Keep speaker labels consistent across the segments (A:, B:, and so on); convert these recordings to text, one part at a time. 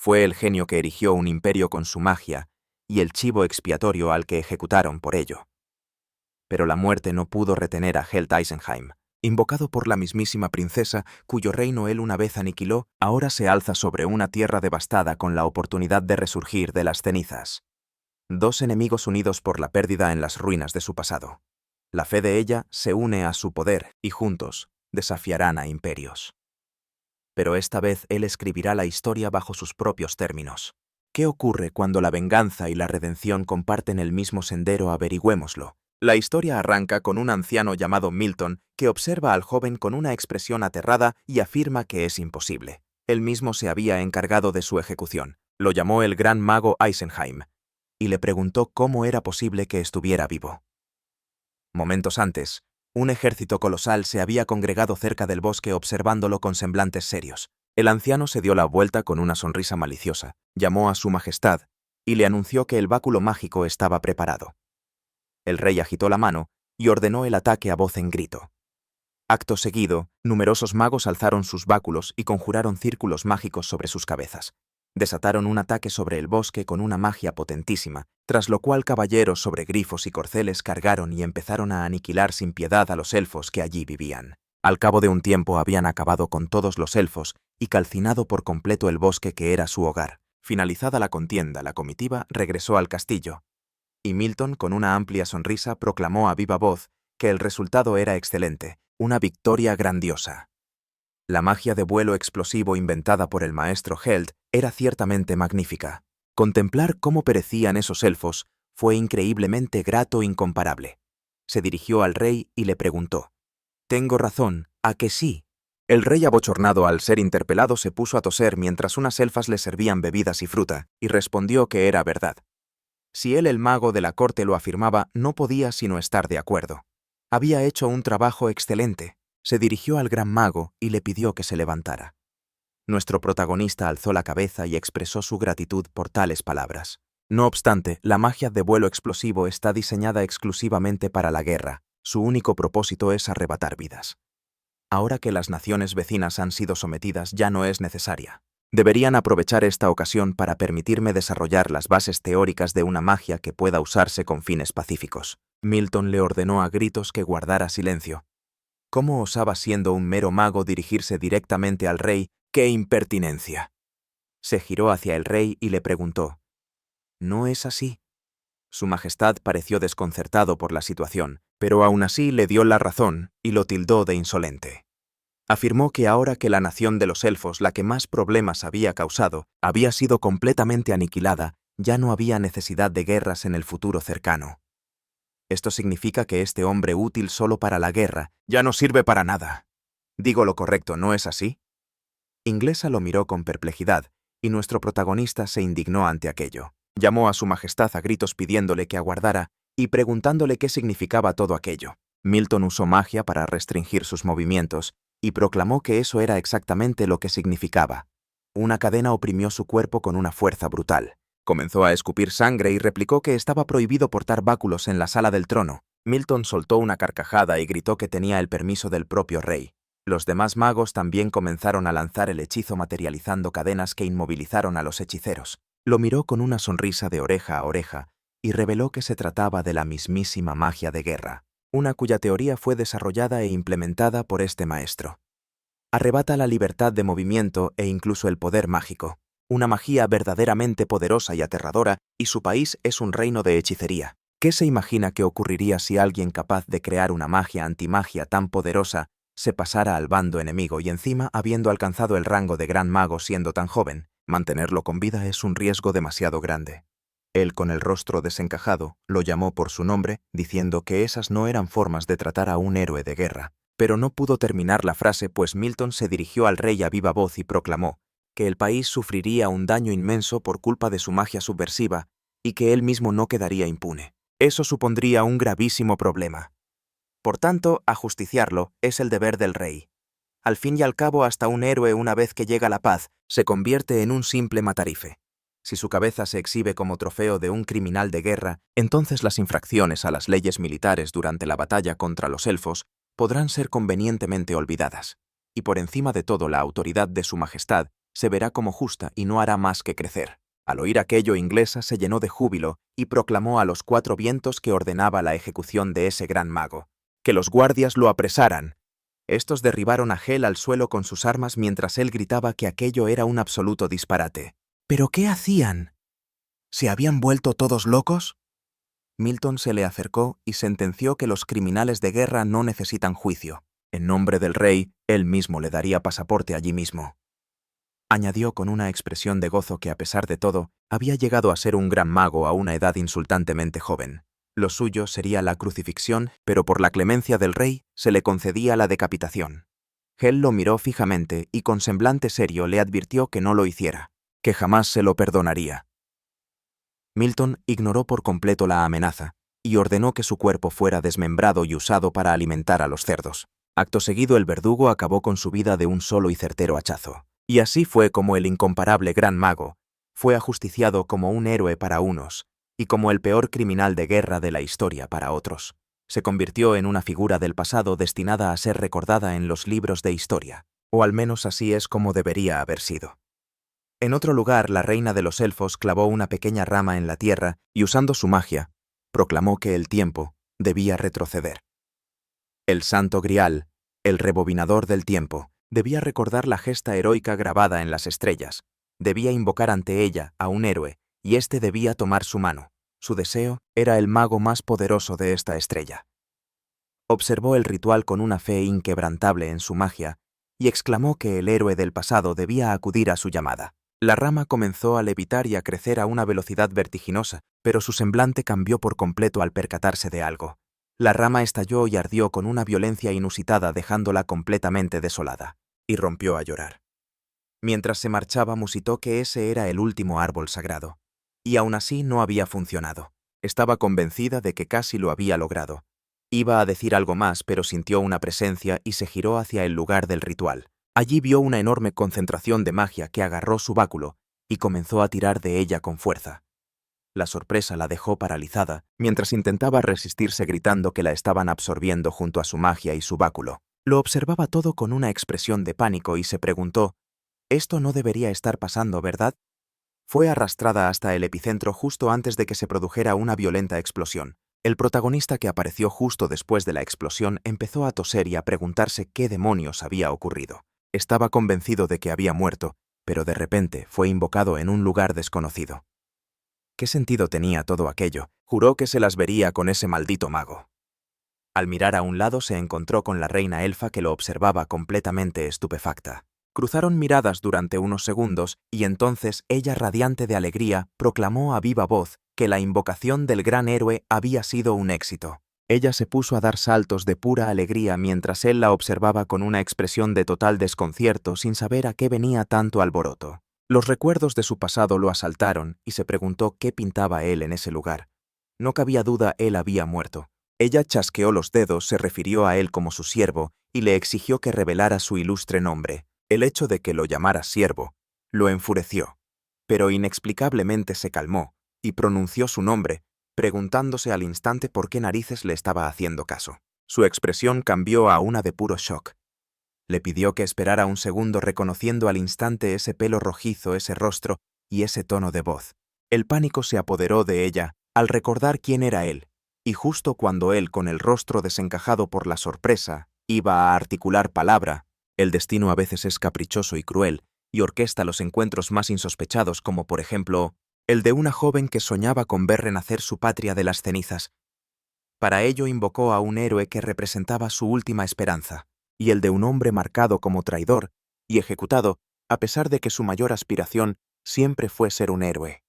A: Fue el genio que erigió un imperio con su magia y el chivo expiatorio al que ejecutaron por ello. Pero la muerte no pudo retener a Held Eisenheim. Invocado por la mismísima princesa, cuyo reino él una vez aniquiló, ahora se alza sobre una tierra devastada con la oportunidad de resurgir de las cenizas. Dos enemigos unidos por la pérdida en las ruinas de su pasado. La fe de ella se une a su poder y juntos desafiarán a imperios. Pero esta vez él escribirá la historia bajo sus propios términos. ¿Qué ocurre cuando la venganza y la redención comparten el mismo sendero? Averigüémoslo. La historia arranca con un anciano llamado Milton que observa al joven con una expresión aterrada y afirma que es imposible. Él mismo se había encargado de su ejecución. Lo llamó el gran mago Eisenheim y le preguntó cómo era posible que estuviera vivo. Momentos antes, un ejército colosal se había congregado cerca del bosque observándolo con semblantes serios. El anciano se dio la vuelta con una sonrisa maliciosa, llamó a su majestad y le anunció que el báculo mágico estaba preparado. El rey agitó la mano y ordenó el ataque a voz en grito. Acto seguido, numerosos magos alzaron sus báculos y conjuraron círculos mágicos sobre sus cabezas. Desataron un ataque sobre el bosque con una magia potentísima, tras lo cual caballeros sobre grifos y corceles cargaron y empezaron a aniquilar sin piedad a los elfos que allí vivían. Al cabo de un tiempo habían acabado con todos los elfos y calcinado por completo el bosque que era su hogar. Finalizada la contienda, la comitiva regresó al castillo, y Milton, con una amplia sonrisa, proclamó a viva voz que el resultado era excelente, una victoria grandiosa. La magia de vuelo explosivo inventada por el maestro Held era ciertamente magnífica. Contemplar cómo perecían esos elfos fue increíblemente grato e incomparable. Se dirigió al rey y le preguntó: «¿Tengo razón? ¿A que sí?». El rey, abochornado al ser interpelado, se puso a toser mientras unas elfas le servían bebidas y fruta, y respondió que era verdad. Si él, el mago de la corte, lo afirmaba, no podía sino estar de acuerdo. Había hecho un trabajo excelente. Se dirigió al gran mago y le pidió que se levantara. Nuestro protagonista alzó la cabeza y expresó su gratitud por tales palabras. No obstante, la magia de vuelo explosivo está diseñada exclusivamente para la guerra. Su único propósito es arrebatar vidas. Ahora que las naciones vecinas han sido sometidas, ya no es necesaria. Deberían aprovechar esta ocasión para permitirme desarrollar las bases teóricas de una magia que pueda usarse con fines pacíficos. Milton le ordenó a gritos que guardara silencio. ¿Cómo osaba, siendo un mero mago, dirigirse directamente al rey? ¡Qué impertinencia! Se giró hacia el rey y le preguntó: «¿No es así?». Su majestad pareció desconcertado por la situación, pero aún así le dio la razón y lo tildó de insolente. Afirmó que ahora que la nación de los elfos, la que más problemas había causado, había sido completamente aniquilada, ya no había necesidad de guerras en el futuro cercano. Esto significa que este hombre útil solo para la guerra ya no sirve para nada. Digo lo correcto, ¿no es así? Inglesa lo miró con perplejidad, y nuestro protagonista se indignó ante aquello. Llamó a su majestad a gritos pidiéndole que aguardara y preguntándole qué significaba todo aquello. Milton usó magia para restringir sus movimientos y proclamó que eso era exactamente lo que significaba. Una cadena oprimió su cuerpo con una fuerza brutal. Comenzó a escupir sangre y replicó que estaba prohibido portar báculos en la sala del trono. Milton soltó una carcajada y gritó que tenía el permiso del propio rey. Los demás magos también comenzaron a lanzar el hechizo, materializando cadenas que inmovilizaron a los hechiceros. Lo miró con una sonrisa de oreja a oreja y reveló que se trataba de la mismísima magia de guerra, una cuya teoría fue desarrollada e implementada por este maestro. Arrebata la libertad de movimiento e incluso el poder mágico, una magia verdaderamente poderosa y aterradora, y su país es un reino de hechicería. ¿Qué se imagina que ocurriría si alguien capaz de crear una magia antimagia tan poderosa se pasara al bando enemigo y encima, habiendo alcanzado el rango de gran mago siendo tan joven? Mantenerlo con vida es un riesgo demasiado grande. Él, con el rostro desencajado, lo llamó por su nombre, diciendo que esas no eran formas de tratar a un héroe de guerra. Pero no pudo terminar la frase, pues Milton se dirigió al rey a viva voz y proclamó que el país sufriría un daño inmenso por culpa de su magia subversiva y que él mismo no quedaría impune. Eso supondría un gravísimo problema. Por tanto, ajusticiarlo es el deber del rey. Al fin y al cabo, hasta un héroe, una vez que llega la paz, se convierte en un simple matarife. Si su cabeza se exhibe como trofeo de un criminal de guerra, entonces las infracciones a las leyes militares durante la batalla contra los elfos podrán ser convenientemente olvidadas. Y por encima de todo, la autoridad de su majestad Se verá como justa y no hará más que crecer. Al oír aquello, Inglesa se llenó de júbilo y proclamó a los 4 vientos que ordenaba la ejecución de ese gran mago. Que los guardias lo apresaran. Estos derribaron a Hel al suelo con sus armas mientras él gritaba que aquello era un absoluto disparate. ¿Pero qué hacían? ¿Se habían vuelto todos locos? Milton se le acercó y sentenció que los criminales de guerra no necesitan juicio. En nombre del rey, él mismo le daría pasaporte allí mismo. Añadió con una expresión de gozo que, a pesar de todo, había llegado a ser un gran mago a una edad insultantemente joven. Lo suyo sería la crucifixión, pero por la clemencia del rey se le concedía la decapitación. Hel lo miró fijamente y con semblante serio le advirtió que no lo hiciera, que jamás se lo perdonaría. Milton ignoró por completo la amenaza y ordenó que su cuerpo fuera desmembrado y usado para alimentar a los cerdos. Acto seguido, el verdugo acabó con su vida de un solo y certero hachazo. Y así fue como el incomparable gran mago fue ajusticiado como un héroe para unos y como el peor criminal de guerra de la historia para otros. Se convirtió en una figura del pasado destinada a ser recordada en los libros de historia, o al menos así es como debería haber sido. En otro lugar, la reina de los elfos clavó una pequeña rama en la tierra y, usando su magia, proclamó que el tiempo debía retroceder. El Santo Grial, el rebobinador del tiempo, debía recordar la gesta heroica grabada en las estrellas, debía invocar ante ella a un héroe, y éste debía tomar su mano. Su deseo era el mago más poderoso de esta estrella. Observó el ritual con una fe inquebrantable en su magia, y exclamó que el héroe del pasado debía acudir a su llamada. La rama comenzó a levitar y a crecer a una velocidad vertiginosa, pero su semblante cambió por completo al percatarse de algo. La rama estalló y ardió con una violencia inusitada, dejándola completamente desolada, y rompió a llorar. Mientras se marchaba, musitó que ese era el último árbol sagrado. Y aún así no había funcionado. Estaba convencida de que casi lo había logrado. Iba a decir algo más, pero sintió una presencia y se giró hacia el lugar del ritual. Allí vio una enorme concentración de magia que agarró su báculo y comenzó a tirar de ella con fuerza. La sorpresa la dejó paralizada, mientras intentaba resistirse gritando que la estaban absorbiendo junto a su magia y su báculo. Lo observaba todo con una expresión de pánico y se preguntó: «Esto no debería estar pasando, ¿verdad?». Fue arrastrada hasta el epicentro justo antes de que se produjera una violenta explosión. El protagonista, que apareció justo después de la explosión, empezó a toser y a preguntarse qué demonios había ocurrido. Estaba convencido de que había muerto, pero de repente fue invocado en un lugar desconocido. ¿Qué sentido tenía todo aquello? Juró que se las vería con ese maldito mago. Al mirar a un lado se encontró con la reina elfa, que lo observaba completamente estupefacta. Cruzaron miradas durante unos segundos y entonces ella, radiante de alegría, proclamó a viva voz que la invocación del gran héroe había sido un éxito. Ella se puso a dar saltos de pura alegría mientras él la observaba con una expresión de total desconcierto, sin saber a qué venía tanto alboroto. Los recuerdos de su pasado lo asaltaron y se preguntó qué pintaba él en ese lugar. No cabía duda, él había muerto. Ella chasqueó los dedos, se refirió a él como su siervo y le exigió que revelara su ilustre nombre. El hecho de que lo llamara siervo lo enfureció, pero inexplicablemente se calmó y pronunció su nombre, preguntándose al instante por qué narices le estaba haciendo caso. Su expresión cambió a una de puro shock. Le pidió que esperara un segundo, reconociendo al instante ese pelo rojizo, ese rostro y ese tono de voz. El pánico se apoderó de ella al recordar quién era él, y justo cuando él, con el rostro desencajado por la sorpresa, iba a articular palabra. El destino a veces es caprichoso y cruel, y orquesta los encuentros más insospechados, como por ejemplo el de una joven que soñaba con ver renacer su patria de las cenizas. Para ello invocó a un héroe que representaba su última esperanza, y el de un hombre marcado como traidor y ejecutado, a pesar de que su mayor aspiración siempre fue ser un héroe.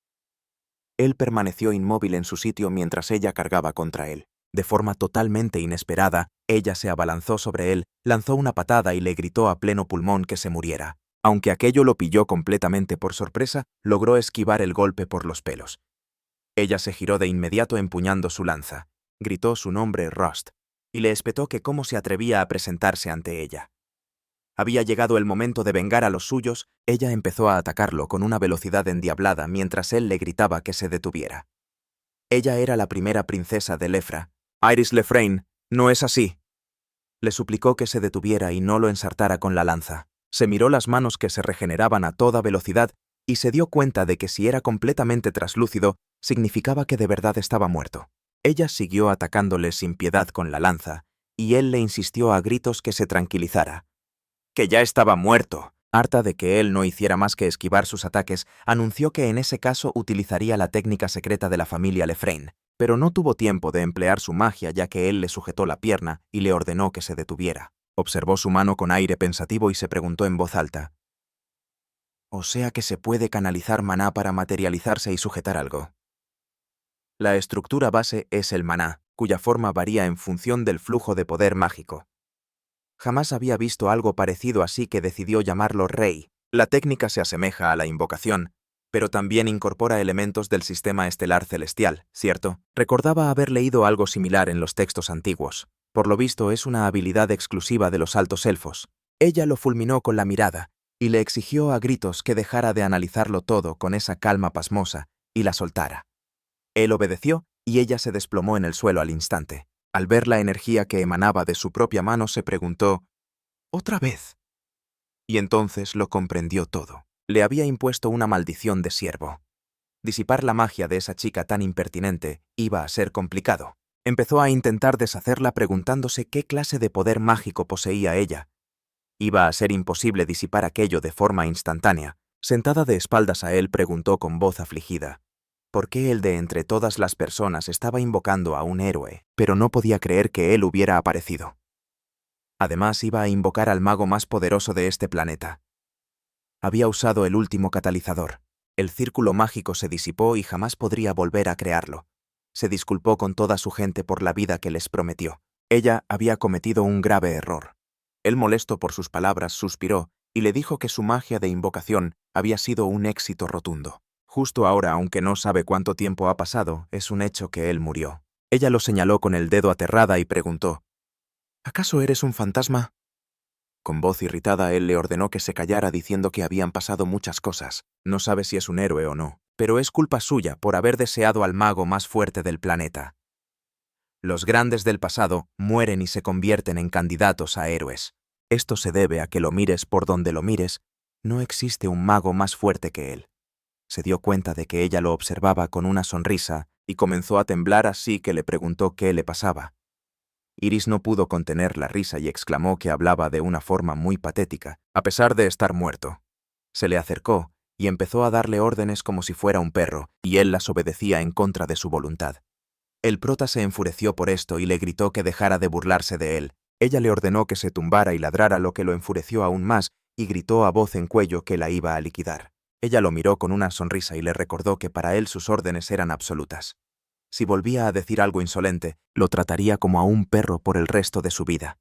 A: Él permaneció inmóvil en su sitio mientras ella cargaba contra él. De forma totalmente inesperada, ella se abalanzó sobre él, lanzó una patada y le gritó a pleno pulmón que se muriera. Aunque aquello lo pilló completamente por sorpresa, logró esquivar el golpe por los pelos. Ella se giró de inmediato empuñando su lanza. Gritó su nombre, Rust, y le espetó que cómo se atrevía a presentarse ante ella. Había llegado el momento de vengar a los suyos. Ella empezó a atacarlo con una velocidad endiablada mientras él le gritaba que se detuviera. Ella era la primera princesa de Lefra. «Iris Lefrain, no es así». Le suplicó que se detuviera y no lo ensartara con la lanza. Se miró las manos que se regeneraban a toda velocidad y se dio cuenta de que si era completamente traslúcido, significaba que de verdad estaba muerto. Ella siguió atacándole sin piedad con la lanza, y él le insistió a gritos que se tranquilizara. Que ya estaba muerto. Harta de que él no hiciera más que esquivar sus ataques, anunció que en ese caso utilizaría la técnica secreta de la familia Lefrain, pero no tuvo tiempo de emplear su magia ya que él le sujetó la pierna y le ordenó que se detuviera. Observó su mano con aire pensativo y se preguntó en voz alta. ¿O sea que se puede canalizar maná para materializarse y sujetar algo? La estructura base es el maná, cuya forma varía en función del flujo de poder mágico. Jamás había visto algo parecido, así que decidió llamarlo Rey. La técnica se asemeja a la invocación, pero también incorpora elementos del sistema estelar celestial, ¿cierto? Recordaba haber leído algo similar en los textos antiguos. Por lo visto es una habilidad exclusiva de los altos elfos. Ella lo fulminó con la mirada y le exigió a gritos que dejara de analizarlo todo con esa calma pasmosa y la soltara. Él obedeció y ella se desplomó en el suelo al instante. Al ver la energía que emanaba de su propia mano, se preguntó, ¿otra vez? Y entonces lo comprendió todo. Le había impuesto una maldición de siervo. Disipar la magia de esa chica tan impertinente iba a ser complicado. Empezó a intentar deshacerla preguntándose qué clase de poder mágico poseía ella. Iba a ser imposible disipar aquello de forma instantánea. Sentada de espaldas a él, preguntó con voz afligida. ¿Por qué él de entre todas las personas estaba invocando a un héroe, pero no podía creer que él hubiera aparecido? Además, iba a invocar al mago más poderoso de este planeta. Había usado el último catalizador. El círculo mágico se disipó y jamás podría volver a crearlo. Se disculpó con toda su gente por la vida que les prometió. Ella había cometido un grave error. Él, molesto por sus palabras, suspiró y le dijo que su magia de invocación había sido un éxito rotundo. Justo ahora, aunque no sabe cuánto tiempo ha pasado, es un hecho que él murió. Ella lo señaló con el dedo aterrada y preguntó, ¿acaso eres un fantasma? Con voz irritada, él le ordenó que se callara diciendo que habían pasado muchas cosas. No sabe si es un héroe o no, pero es culpa suya por haber deseado al mago más fuerte del planeta. Los grandes del pasado mueren y se convierten en candidatos a héroes. Esto se debe a que lo mires por donde lo mires, no existe un mago más fuerte que él. Se dio cuenta de que ella lo observaba con una sonrisa y comenzó a temblar, así que le preguntó qué le pasaba. Iris no pudo contener la risa y exclamó que hablaba de una forma muy patética, a pesar de estar muerto. Se le acercó y empezó a darle órdenes como si fuera un perro, y él las obedecía en contra de su voluntad. El prota se enfureció por esto y le gritó que dejara de burlarse de él. Ella le ordenó que se tumbara y ladrara, lo que lo enfureció aún más, y gritó a voz en cuello que la iba a liquidar. Ella lo miró con una sonrisa y le recordó que para él sus órdenes eran absolutas. Si volvía a decir algo insolente, lo trataría como a un perro por el resto de su vida.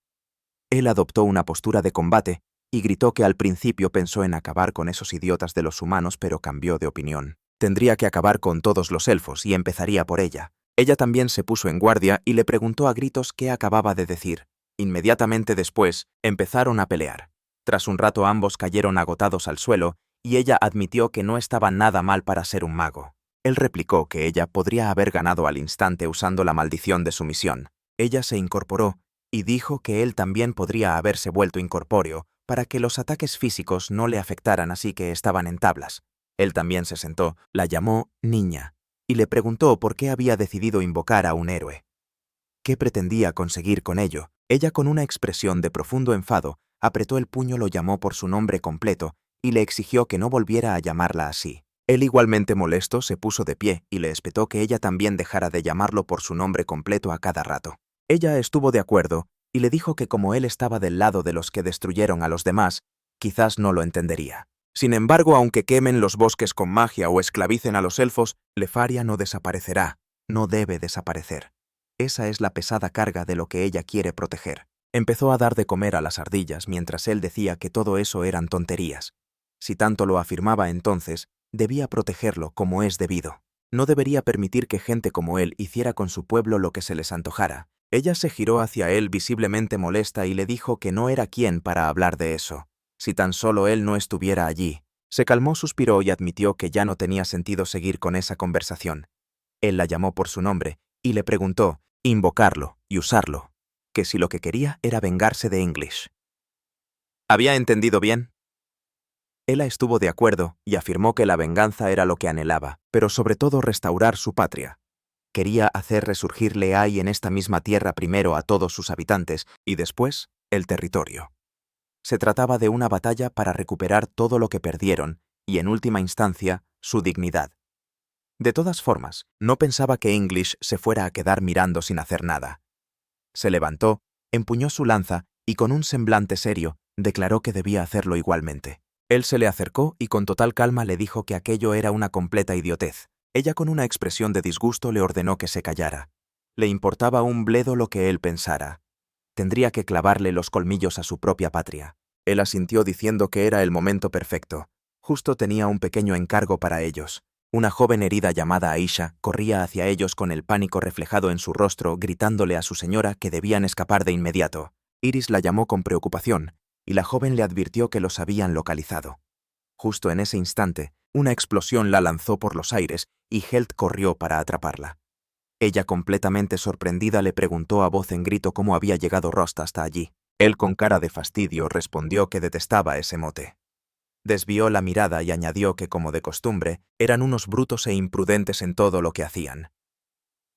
A: Él adoptó una postura de combate y gritó que al principio pensó en acabar con esos idiotas de los humanos, pero cambió de opinión. Tendría que acabar con todos los elfos y empezaría por ella. Ella también se puso en guardia y le preguntó a gritos qué acababa de decir. Inmediatamente después, empezaron a pelear. Tras un rato ambos cayeron agotados al suelo y ella admitió que no estaba nada mal para ser un mago. Él replicó que ella podría haber ganado al instante usando la maldición de su misión. Ella se incorporó y dijo que él también podría haberse vuelto incorpóreo para que los ataques físicos no le afectaran, así que estaban en tablas. Él también se sentó, la llamó niña y le preguntó por qué había decidido invocar a un héroe. ¿Qué pretendía conseguir con ello? Ella, con una expresión de profundo enfado, apretó el puño, lo llamó por su nombre completo y le exigió que no volviera a llamarla así. Él, igualmente molesto, se puso de pie y le espetó que ella también dejara de llamarlo por su nombre completo a cada rato. Ella estuvo de acuerdo y le dijo que como él estaba del lado de los que destruyeron a los demás, quizás no lo entendería. Sin embargo, aunque quemen los bosques con magia o esclavicen a los elfos, Lefaria no desaparecerá, no debe desaparecer. Esa es la pesada carga de lo que ella quiere proteger. Empezó a dar de comer a las ardillas mientras él decía que todo eso eran tonterías. Si tanto lo afirmaba, entonces debía protegerlo como es debido. No debería permitir que gente como él hiciera con su pueblo lo que se les antojara. Ella se giró hacia él visiblemente molesta y le dijo que no era quien para hablar de eso. Si tan solo él no estuviera allí. Se calmó, suspiró y admitió que ya no tenía sentido seguir con esa conversación. Él la llamó por su nombre y le preguntó invocarlo y usarlo, que si lo que quería era vengarse de English. ¿Había entendido bien? Ella estuvo de acuerdo y afirmó que la venganza era lo que anhelaba, pero sobre todo restaurar su patria. Quería hacer resurgir Leai en esta misma tierra primero a todos sus habitantes y después el territorio. Se trataba de una batalla para recuperar todo lo que perdieron y, en última instancia, su dignidad. De todas formas, no pensaba que English se fuera a quedar mirando sin hacer nada. Se levantó, empuñó su lanza y con un semblante serio declaró que debía hacerlo igualmente. Él se le acercó y con total calma le dijo que aquello era una completa idiotez. Ella, con una expresión de disgusto, le ordenó que se callara. Le importaba un bledo lo que él pensara. Tendría que clavarle los colmillos a su propia patria. Él asintió diciendo que era el momento perfecto. Justo tenía un pequeño encargo para ellos. Una joven herida llamada Aisha corría hacia ellos con el pánico reflejado en su rostro, gritándole a su señora que debían escapar de inmediato. Iris la llamó con preocupación, y la joven le advirtió que los habían localizado. Justo en ese instante, una explosión la lanzó por los aires y Helt corrió para atraparla. Ella, completamente sorprendida, le preguntó a voz en grito cómo había llegado Rost hasta allí. Él, con cara de fastidio, respondió que detestaba ese mote. Desvió la mirada y añadió que, como de costumbre, eran unos brutos e imprudentes en todo lo que hacían.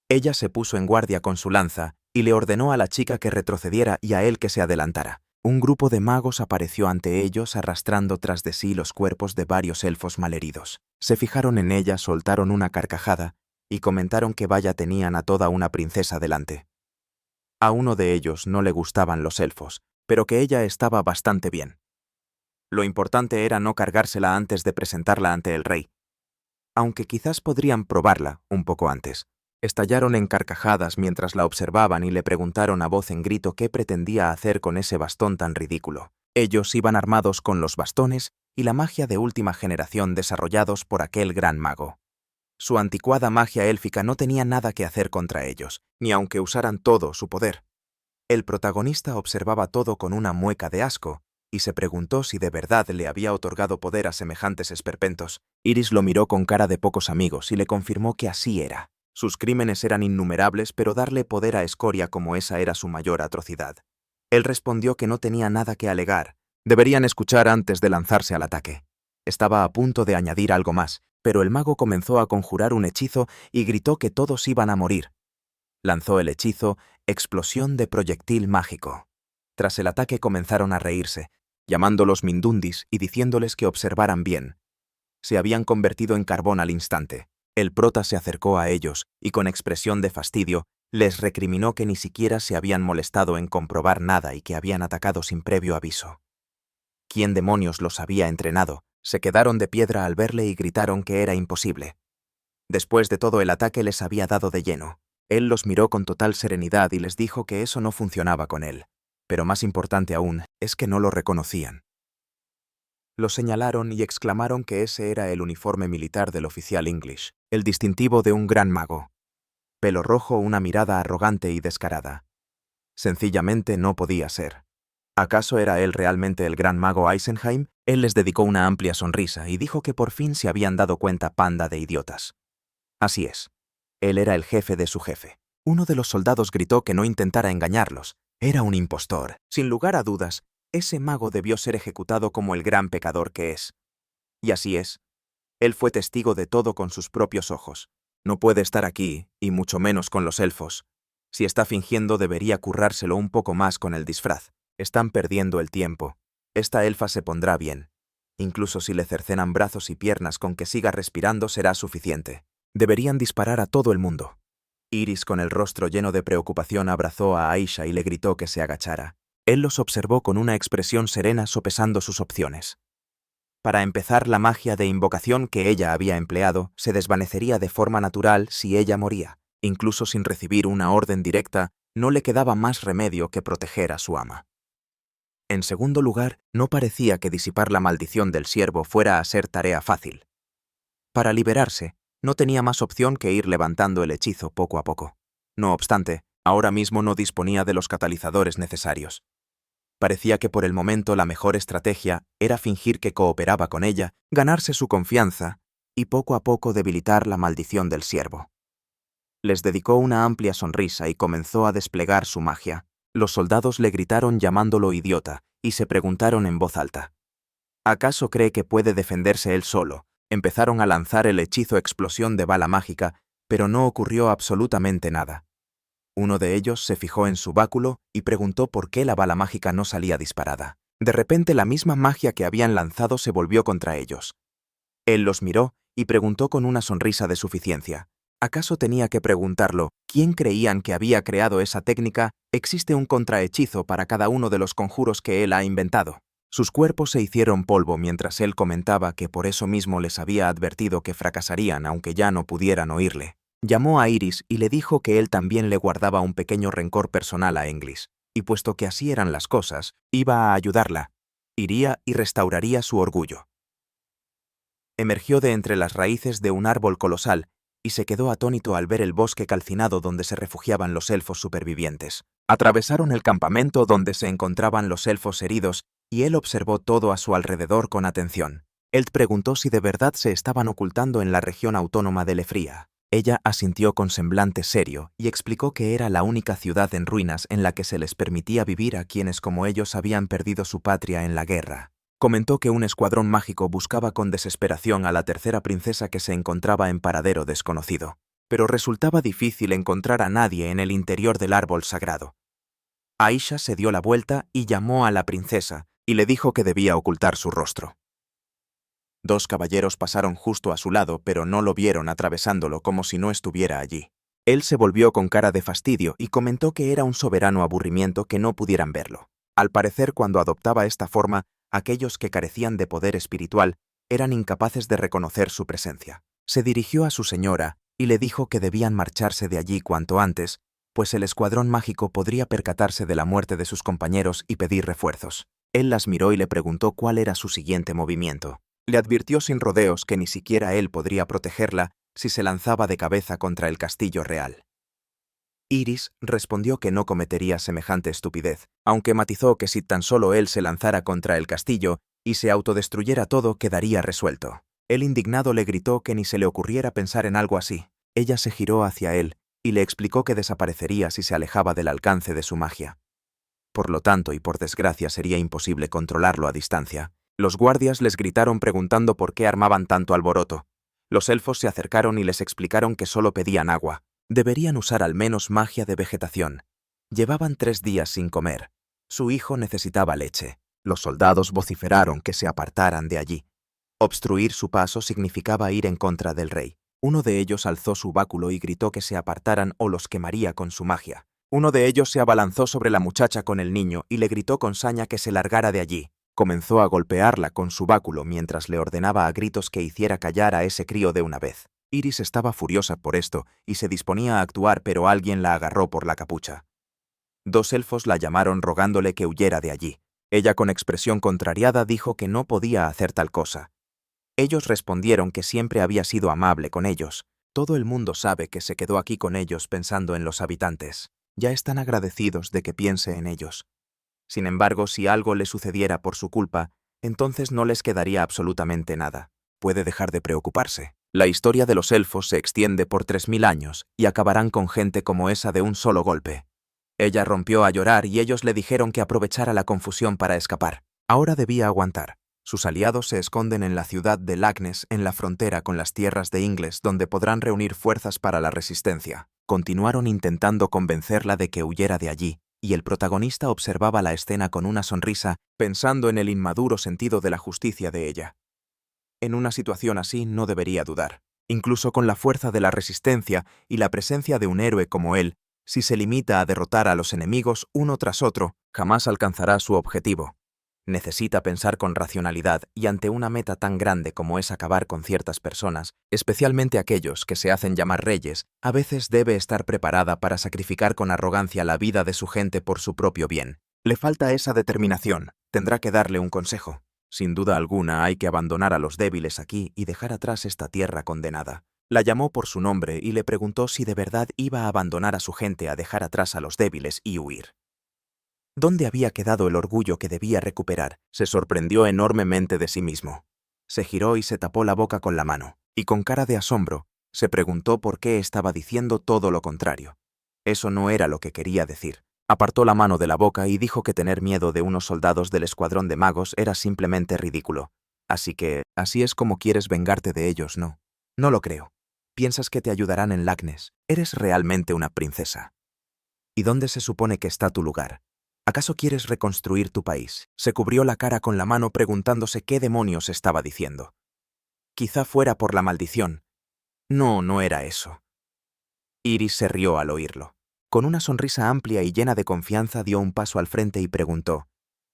A: Ella se puso en guardia con su lanza y le ordenó a la chica que retrocediera y a él que se adelantara. Un grupo de magos apareció ante ellos arrastrando tras de sí los cuerpos de varios elfos malheridos. Se fijaron en ella, soltaron una carcajada y comentaron que vaya tenían a toda una princesa delante. A uno de ellos no le gustaban los elfos, pero que ella estaba bastante bien. Lo importante era no cargársela antes de presentarla ante el rey. Aunque quizás podrían probarla un poco antes. Estallaron en carcajadas mientras la observaban y le preguntaron a voz en grito qué pretendía hacer con ese bastón tan ridículo. Ellos iban armados con los bastones y la magia de última generación desarrollados por aquel gran mago. Su anticuada magia élfica no tenía nada que hacer contra ellos, ni aunque usaran todo su poder. El protagonista observaba todo con una mueca de asco y se preguntó si de verdad le había otorgado poder a semejantes esperpentos. Iris lo miró con cara de pocos amigos y le confirmó que así era. Sus crímenes eran innumerables, pero darle poder a escoria como esa era su mayor atrocidad. Él respondió que no tenía nada que alegar. Deberían escuchar antes de lanzarse al ataque. Estaba a punto de añadir algo más, pero el mago comenzó a conjurar un hechizo y gritó que todos iban a morir. Lanzó el hechizo Explosión de proyectil mágico. Tras el ataque comenzaron a reírse, llamándolos mindundis y diciéndoles que observaran bien. Se habían convertido en carbón al instante. El prota se acercó a ellos y, con expresión de fastidio, les recriminó que ni siquiera se habían molestado en comprobar nada y que habían atacado sin previo aviso. ¿Quién demonios los había entrenado? Se quedaron de piedra al verle y gritaron que era imposible. Después de todo, el ataque les había dado de lleno. Él los miró con total serenidad y les dijo que eso no funcionaba con él. Pero más importante aún, es que no lo reconocían. Lo señalaron y exclamaron que ese era el uniforme militar del oficial English, el distintivo de un gran mago. Pelo rojo, una mirada arrogante y descarada. Sencillamente no podía ser. ¿Acaso era él realmente el gran mago Eisenheim? Él les dedicó una amplia sonrisa y dijo que por fin se habían dado cuenta, panda de idiotas. Así es. Él era el jefe de su jefe. Uno de los soldados gritó que no intentara engañarlos. Era un impostor. Sin lugar a dudas, ese mago debió ser ejecutado como el gran pecador que es. Y así es. Él fue testigo de todo con sus propios ojos. No puede estar aquí, y mucho menos con los elfos. Si está fingiendo, debería currárselo un poco más con el disfraz. Están perdiendo el tiempo. Esta elfa se pondrá bien. Incluso si le cercenan brazos y piernas, con que siga respirando será suficiente. Deberían disparar a todo el mundo. Iris, con el rostro lleno de preocupación, abrazó a Aisha y le gritó que se agachara. Él los observó con una expresión serena, sopesando sus opciones. Para empezar, la magia de invocación que ella había empleado se desvanecería de forma natural si ella moría. Incluso sin recibir una orden directa, no le quedaba más remedio que proteger a su ama. En segundo lugar, no parecía que disipar la maldición del siervo fuera a ser tarea fácil. Para liberarse, no tenía más opción que ir levantando el hechizo poco a poco. No obstante, ahora mismo no disponía de los catalizadores necesarios. Parecía que por el momento la mejor estrategia era fingir que cooperaba con ella, ganarse su confianza y poco a poco debilitar la maldición del siervo. Les dedicó una amplia sonrisa y comenzó a desplegar su magia. Los soldados le gritaron llamándolo idiota y se preguntaron en voz alta: ¿Acaso cree que puede defenderse él solo? Empezaron a lanzar el hechizo explosión de bala mágica, pero no ocurrió absolutamente nada. Uno de ellos se fijó en su báculo y preguntó por qué la bala mágica no salía disparada. De repente la misma magia que habían lanzado se volvió contra ellos. Él los miró y preguntó con una sonrisa de suficiencia. ¿Acaso tenía que preguntarlo quién creían que había creado esa técnica? Existe un contrahechizo para cada uno de los conjuros que él ha inventado. Sus cuerpos se hicieron polvo mientras él comentaba que por eso mismo les había advertido que fracasarían aunque ya no pudieran oírle. Llamó a Iris y le dijo que él también le guardaba un pequeño rencor personal a Englis, y puesto que así eran las cosas, iba a ayudarla. Iría y restauraría su orgullo. Emergió de entre las raíces de un árbol colosal y se quedó atónito al ver el bosque calcinado donde se refugiaban los elfos supervivientes. Atravesaron el campamento donde se encontraban los elfos heridos y él observó todo a su alrededor con atención. Él preguntó si de verdad se estaban ocultando en la región autónoma de Lefría. Ella asintió con semblante serio y explicó que era la única ciudad en ruinas en la que se les permitía vivir a quienes como ellos habían perdido su patria en la guerra. Comentó que un escuadrón mágico buscaba con desesperación a la tercera princesa que se encontraba en paradero desconocido, pero resultaba difícil encontrar a nadie en el interior del árbol sagrado. Aisha se dio la vuelta y llamó a la princesa y le dijo que debía ocultar su rostro. Dos caballeros pasaron justo a su lado, pero no lo vieron atravesándolo como si no estuviera allí. Él se volvió con cara de fastidio y comentó que era un soberano aburrimiento que no pudieran verlo. Al parecer, cuando adoptaba esta forma, aquellos que carecían de poder espiritual eran incapaces de reconocer su presencia. Se dirigió a su señora y le dijo que debían marcharse de allí cuanto antes, pues el escuadrón mágico podría percatarse de la muerte de sus compañeros y pedir refuerzos. Él las miró y le preguntó cuál era su siguiente movimiento. Le advirtió sin rodeos que ni siquiera él podría protegerla si se lanzaba de cabeza contra el castillo real. Iris respondió que no cometería semejante estupidez, aunque matizó que si tan solo él se lanzara contra el castillo y se autodestruyera todo, quedaría resuelto. El indignado le gritó que ni se le ocurriera pensar en algo así. Ella se giró hacia él y le explicó que desaparecería si se alejaba del alcance de su magia. Por lo tanto, y por desgracia, sería imposible controlarlo a distancia. Los guardias les gritaron preguntando por qué armaban tanto alboroto. Los elfos se acercaron y les explicaron que solo pedían agua. Deberían usar al menos magia de vegetación. Llevaban 3 días sin comer. Su hijo necesitaba leche. Los soldados vociferaron que se apartaran de allí. Obstruir su paso significaba ir en contra del rey. Uno de ellos alzó su báculo y gritó que se apartaran o los quemaría con su magia. Uno de ellos se abalanzó sobre la muchacha con el niño y le gritó con saña que se largara de allí. Comenzó a golpearla con su báculo mientras le ordenaba a gritos que hiciera callar a ese crío de una vez. Iris estaba furiosa por esto y se disponía a actuar, pero alguien la agarró por la capucha. 2 elfos la llamaron rogándole que huyera de allí. Ella, con expresión contrariada, dijo que no podía hacer tal cosa. Ellos respondieron que siempre había sido amable con ellos. Todo el mundo sabe que se quedó aquí con ellos pensando en los habitantes. Ya están agradecidos de que piense en ellos. Sin embargo, si algo le sucediera por su culpa, entonces no les quedaría absolutamente nada. Puede dejar de preocuparse. La historia de los elfos se extiende por 3000 años y acabarán con gente como esa de un solo golpe. Ella rompió a llorar y ellos le dijeron que aprovechara la confusión para escapar. Ahora debía aguantar. Sus aliados se esconden en la ciudad de Lagnes, en la frontera con las tierras de Ingles, donde podrán reunir fuerzas para la resistencia. Continuaron intentando convencerla de que huyera de allí, y el protagonista observaba la escena con una sonrisa, pensando en el inmaduro sentido de la justicia de ella. En una situación así no debería dudar. Incluso con la fuerza de la resistencia y la presencia de un héroe como él, si se limita a derrotar a los enemigos uno tras otro, jamás alcanzará su objetivo. Necesita pensar con racionalidad y ante una meta tan grande como es acabar con ciertas personas, especialmente aquellos que se hacen llamar reyes, a veces debe estar preparada para sacrificar con arrogancia la vida de su gente por su propio bien. Le falta esa determinación. Tendrá que darle un consejo. Sin duda alguna hay que abandonar a los débiles aquí y dejar atrás esta tierra condenada. La llamó por su nombre y le preguntó si de verdad iba a abandonar a su gente a dejar atrás a los débiles y huir. ¿Dónde había quedado el orgullo que debía recuperar? Se sorprendió enormemente de sí mismo. Se giró y se tapó la boca con la mano, y con cara de asombro, se preguntó por qué estaba diciendo todo lo contrario. Eso no era lo que quería decir. Apartó la mano de la boca y dijo que tener miedo de unos soldados del escuadrón de magos era simplemente ridículo. Así que, así es como quieres vengarte de ellos, ¿no? No lo creo. Piensas que te ayudarán en Lagnes. Eres realmente una princesa. ¿Y dónde se supone que está tu lugar? ¿Acaso quieres reconstruir tu país? Se cubrió la cara con la mano preguntándose qué demonios estaba diciendo. Quizá fuera por la maldición. No, no era eso. Iris se rió al oírlo. Con una sonrisa amplia y llena de confianza dio un paso al frente y preguntó: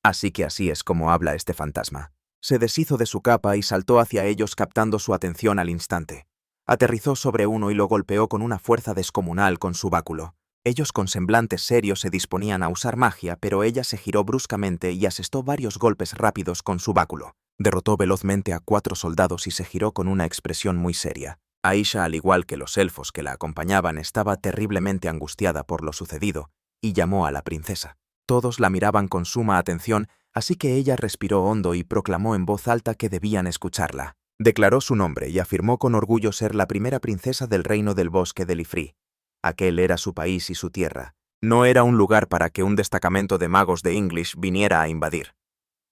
A: «Así que así es como habla este fantasma». Se deshizo de su capa y saltó hacia ellos captando su atención al instante. Aterrizó sobre uno y lo golpeó con una fuerza descomunal con su báculo. Ellos con semblantes serios se disponían a usar magia, pero ella se giró bruscamente y asestó varios golpes rápidos con su báculo. Derrotó velozmente a 4 soldados y se giró con una expresión muy seria. Aisha, al igual que los elfos que la acompañaban, estaba terriblemente angustiada por lo sucedido y llamó a la princesa. Todos la miraban con suma atención, así que ella respiró hondo y proclamó en voz alta que debían escucharla. Declaró su nombre y afirmó con orgullo ser la primera princesa del reino del bosque de Lifri. Aquel era su país y su tierra. No era un lugar para que un destacamento de magos de English viniera a invadir.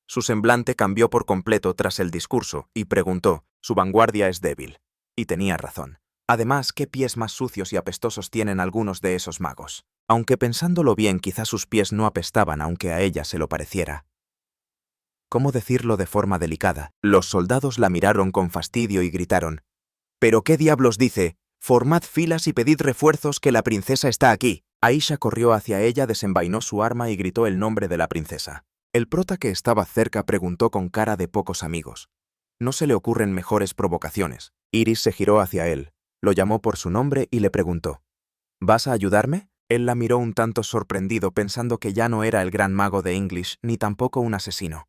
A: Su semblante cambió por completo tras el discurso y preguntó: «Su vanguardia es débil». Y tenía razón. Además, ¿qué pies más sucios y apestosos tienen algunos de esos magos? Aunque pensándolo bien, quizá sus pies no apestaban aunque a ella se lo pareciera. ¿Cómo decirlo de forma delicada? Los soldados la miraron con fastidio y gritaron: «¿Pero qué diablos dice? Formad filas y pedid refuerzos que la princesa está aquí». Aisha corrió hacia ella, desenvainó su arma y gritó el nombre de la princesa. El prota que estaba cerca preguntó con cara de pocos amigos: «¿No se le ocurren mejores provocaciones?» Iris se giró hacia él, lo llamó por su nombre y le preguntó: «¿Vas a ayudarme?» Él la miró un tanto sorprendido pensando que ya no era el gran mago de English ni tampoco un asesino.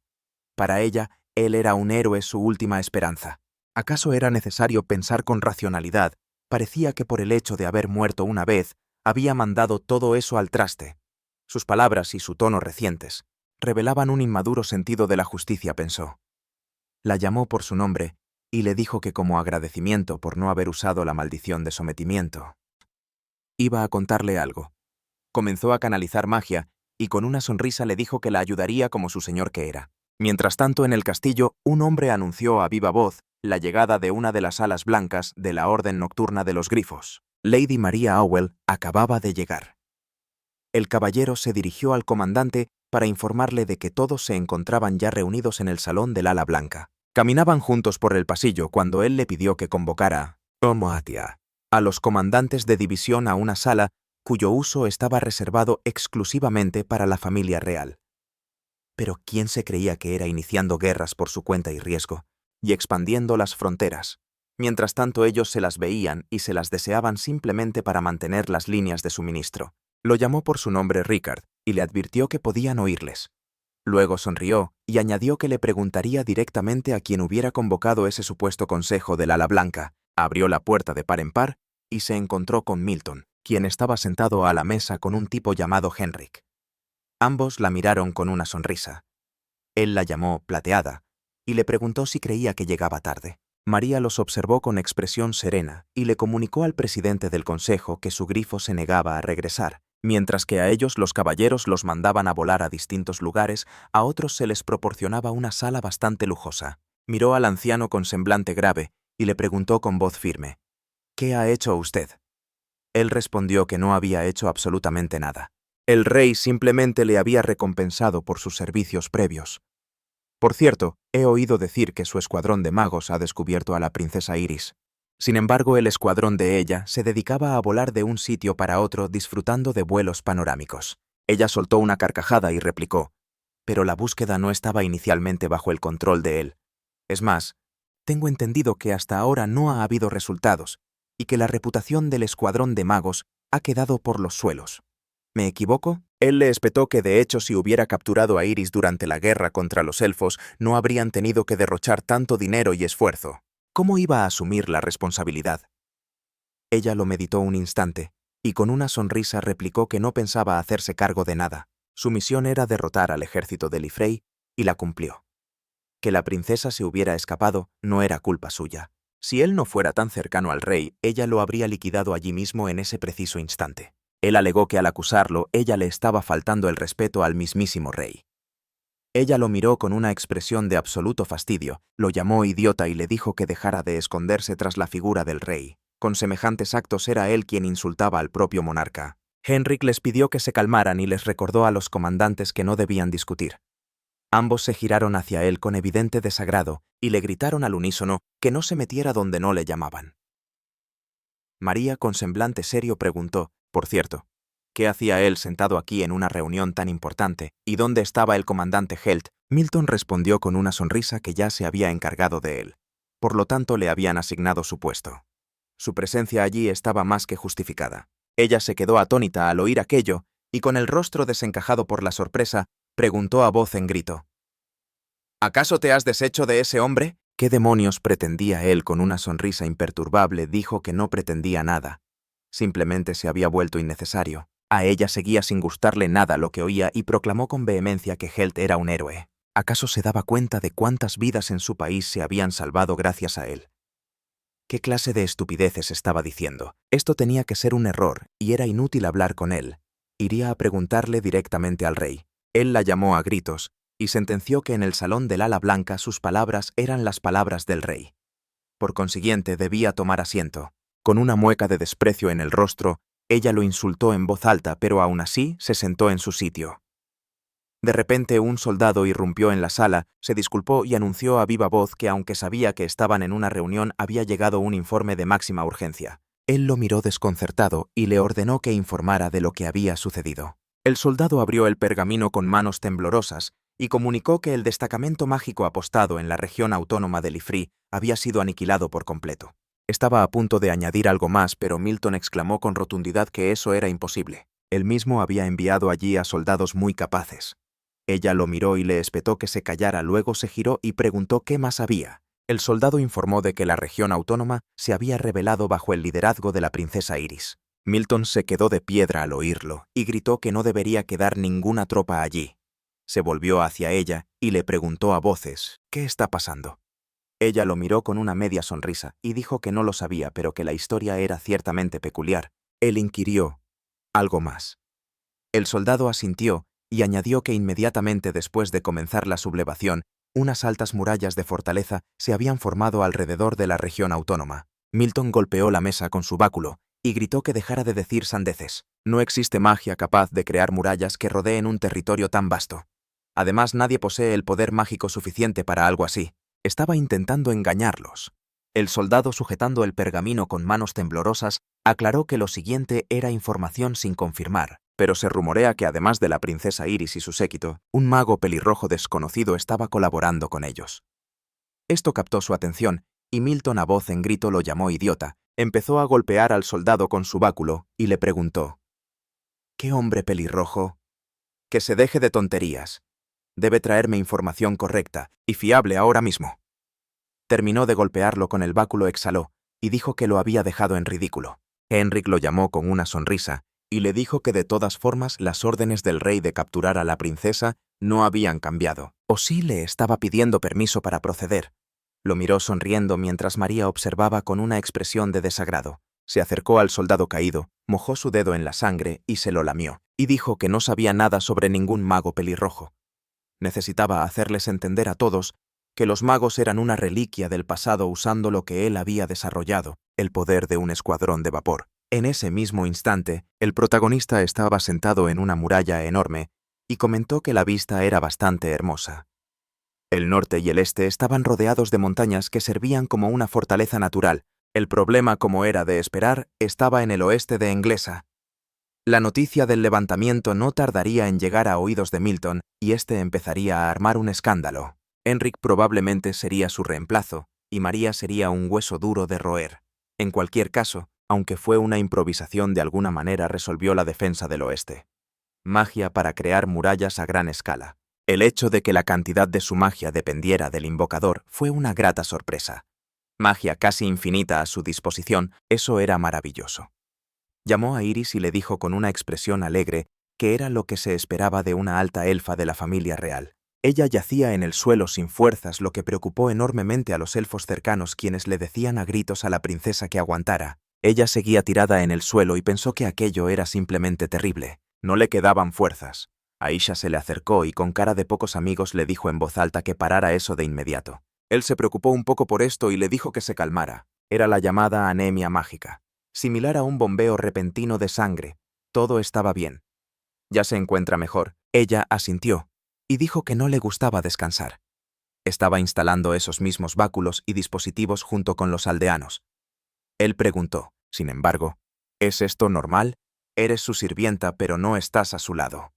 A: Para ella, él era un héroe, su última esperanza. ¿Acaso era necesario pensar con racionalidad? Parecía que por el hecho de haber muerto una vez, había mandado todo eso al traste. Sus palabras y su tono recientes revelaban un inmaduro sentido de la justicia, pensó. La llamó por su nombre y le dijo que como agradecimiento por no haber usado la maldición de sometimiento, iba a contarle algo. Comenzó a canalizar magia y con una sonrisa le dijo que la ayudaría como su señor que era. Mientras tanto, en el castillo, un hombre anunció a viva voz la llegada de una de las alas blancas de la Orden Nocturna de los Grifos. Lady Maria Owell acababa de llegar. El caballero se dirigió al comandante para informarle de que todos se encontraban ya reunidos en el salón del ala blanca. Caminaban juntos por el pasillo cuando él le pidió que convocara a los comandantes de división a una sala cuyo uso estaba reservado exclusivamente para la familia real. Pero ¿quién se creía que era iniciando guerras por su cuenta y riesgo, y expandiendo las fronteras? Mientras tanto ellos se las veían y se las deseaban simplemente para mantener las líneas de suministro. Lo llamó por su nombre Rickard y le advirtió que podían oírles. Luego sonrió y añadió que le preguntaría directamente a quien hubiera convocado ese supuesto consejo del ala blanca. Abrió la puerta de par en par y se encontró con Milton, quien estaba sentado a la mesa con un tipo llamado Henrik. Ambos la miraron con una sonrisa. Él la llamó Plateada y le preguntó si creía que llegaba tarde. María los observó con expresión serena y le comunicó al presidente del consejo que su grifo se negaba a regresar. Mientras que a ellos los caballeros los mandaban a volar a distintos lugares, a otros se les proporcionaba una sala bastante lujosa. Miró al anciano con semblante grave y le preguntó con voz firme: «¿Qué ha hecho usted?» Él respondió que no había hecho absolutamente nada. El rey simplemente le había recompensado por sus servicios previos. Por cierto, he oído decir que su escuadrón de magos ha descubierto a la princesa Iris. Sin embargo, el escuadrón de ella se dedicaba a volar de un sitio para otro disfrutando de vuelos panorámicos. Ella soltó una carcajada y replicó: «Pero la búsqueda no estaba inicialmente bajo el control de él. Es más, tengo entendido que hasta ahora no ha habido resultados y que la reputación del escuadrón de magos ha quedado por los suelos. ¿Me equivoco?» Él le espetó que de hecho si hubiera capturado a Iris durante la guerra contra los elfos no habrían tenido que derrochar tanto dinero y esfuerzo. ¿Cómo iba a asumir la responsabilidad? Ella lo meditó un instante y con una sonrisa replicó que no pensaba hacerse cargo de nada. Su misión era derrotar al ejército de Lifrey y la cumplió. Que la princesa se hubiera escapado no era culpa suya. Si él no fuera tan cercano al rey, ella lo habría liquidado allí mismo en ese preciso instante. Él alegó que al acusarlo, ella le estaba faltando el respeto al mismísimo rey. Ella lo miró con una expresión de absoluto fastidio, lo llamó idiota y le dijo que dejara de esconderse tras la figura del rey. Con semejantes actos era él quien insultaba al propio monarca. Henrik les pidió que se calmaran y les recordó a los comandantes que no debían discutir. Ambos se giraron hacia él con evidente desagrado y le gritaron al unísono que no se metiera donde no le llamaban. María, con semblante serio, preguntó, por cierto, ¿qué hacía él sentado aquí en una reunión tan importante? ¿Y dónde estaba el comandante Helt? Milton respondió con una sonrisa que ya se había encargado de él. Por lo tanto, le habían asignado su puesto. Su presencia allí estaba más que justificada. Ella se quedó atónita al oír aquello y, con el rostro desencajado por la sorpresa, preguntó a voz en grito. ¿Acaso te has deshecho de ese hombre? ¿Qué demonios pretendía él? Con una sonrisa imperturbable dijo que no pretendía nada. Simplemente se había vuelto innecesario. A ella seguía sin gustarle nada lo que oía y proclamó con vehemencia que Helt era un héroe. ¿Acaso se daba cuenta de cuántas vidas en su país se habían salvado gracias a él? ¿Qué clase de estupideces estaba diciendo? Esto tenía que ser un error y era inútil hablar con él. Iría a preguntarle directamente al rey. Él la llamó a gritos y sentenció que en el salón del ala blanca sus palabras eran las palabras del rey. Por consiguiente, debía tomar asiento. Con una mueca de desprecio en el rostro, ella lo insultó en voz alta, pero aún así se sentó en su sitio. De repente, un soldado irrumpió en la sala, se disculpó y anunció a viva voz que, aunque sabía que estaban en una reunión, había llegado un informe de máxima urgencia. Él lo miró desconcertado y le ordenó que informara de lo que había sucedido. El soldado abrió el pergamino con manos temblorosas y comunicó que el destacamento mágico apostado en la región autónoma de Lifri había sido aniquilado por completo. Estaba a punto de añadir algo más, pero Milton exclamó con rotundidad que eso era imposible. Él mismo había enviado allí a soldados muy capaces. Ella lo miró y le espetó que se callara, luego se giró y preguntó qué más había. El soldado informó de que la región autónoma se había rebelado bajo el liderazgo de la princesa Iris. Milton se quedó de piedra al oírlo y gritó que no debería quedar ninguna tropa allí. Se volvió hacia ella y le preguntó a voces, ¿qué está pasando? Ella lo miró con una media sonrisa y dijo que no lo sabía, pero que la historia era ciertamente peculiar. Él inquirió, ¿algo más? El soldado asintió y añadió que inmediatamente después de comenzar la sublevación, unas altas murallas de fortaleza se habían formado alrededor de la región autónoma. Milton golpeó la mesa con su báculo y gritó que dejara de decir sandeces. No existe magia capaz de crear murallas que rodeen un territorio tan vasto. Además, nadie posee el poder mágico suficiente para algo así. Estaba intentando engañarlos. El soldado, sujetando el pergamino con manos temblorosas, aclaró que lo siguiente era información sin confirmar, pero se rumorea que además de la princesa Iris y su séquito, un mago pelirrojo desconocido estaba colaborando con ellos. Esto captó su atención, y Milton, a voz en grito, lo llamó idiota. Empezó a golpear al soldado con su báculo y le preguntó, ¿qué hombre pelirrojo? Que se deje de tonterías. Debe traerme información correcta y fiable ahora mismo. Terminó de golpearlo con el báculo, exhaló y dijo que lo había dejado en ridículo. Henrik lo llamó con una sonrisa y le dijo que de todas formas las órdenes del rey de capturar a la princesa no habían cambiado, o sí le estaba pidiendo permiso para proceder. Lo miró sonriendo mientras María observaba con una expresión de desagrado. Se acercó al soldado caído, mojó su dedo en la sangre y se lo lamió, y dijo que no sabía nada sobre ningún mago pelirrojo. Necesitaba hacerles entender a todos que los magos eran una reliquia del pasado usando lo que él había desarrollado, el poder de un escuadrón de vapor. En ese mismo instante, el protagonista estaba sentado en una muralla enorme y comentó que la vista era bastante hermosa. El norte y el este estaban rodeados de montañas que servían como una fortaleza natural. El problema, como era de esperar, estaba en el oeste de Englesa. La noticia del levantamiento no tardaría en llegar a oídos de Milton y éste empezaría a armar un escándalo. Henrik probablemente sería su reemplazo y María sería un hueso duro de roer. En cualquier caso, aunque fue una improvisación, de alguna manera resolvió la defensa del oeste. Magia para crear murallas a gran escala. El hecho de que la cantidad de su magia dependiera del invocador fue una grata sorpresa. Magia casi infinita a su disposición, eso era maravilloso. Llamó a Iris y le dijo con una expresión alegre que era lo que se esperaba de una alta elfa de la familia real. Ella yacía en el suelo sin fuerzas, lo que preocupó enormemente a los elfos cercanos, quienes le decían a gritos a la princesa que aguantara. Ella seguía tirada en el suelo y pensó que aquello era simplemente terrible. No le quedaban fuerzas. Aisha se le acercó y con cara de pocos amigos le dijo en voz alta que parara eso de inmediato. Él se preocupó un poco por esto y le dijo que se calmara. Era la llamada anemia mágica, similar a un bombeo repentino de sangre. Todo estaba bien. Ya se encuentra mejor. Ella asintió y dijo que no le gustaba descansar. Estaba instalando esos mismos báculos y dispositivos junto con los aldeanos. Él preguntó, sin embargo, ¿es esto normal? Eres su sirvienta, pero no estás a su lado.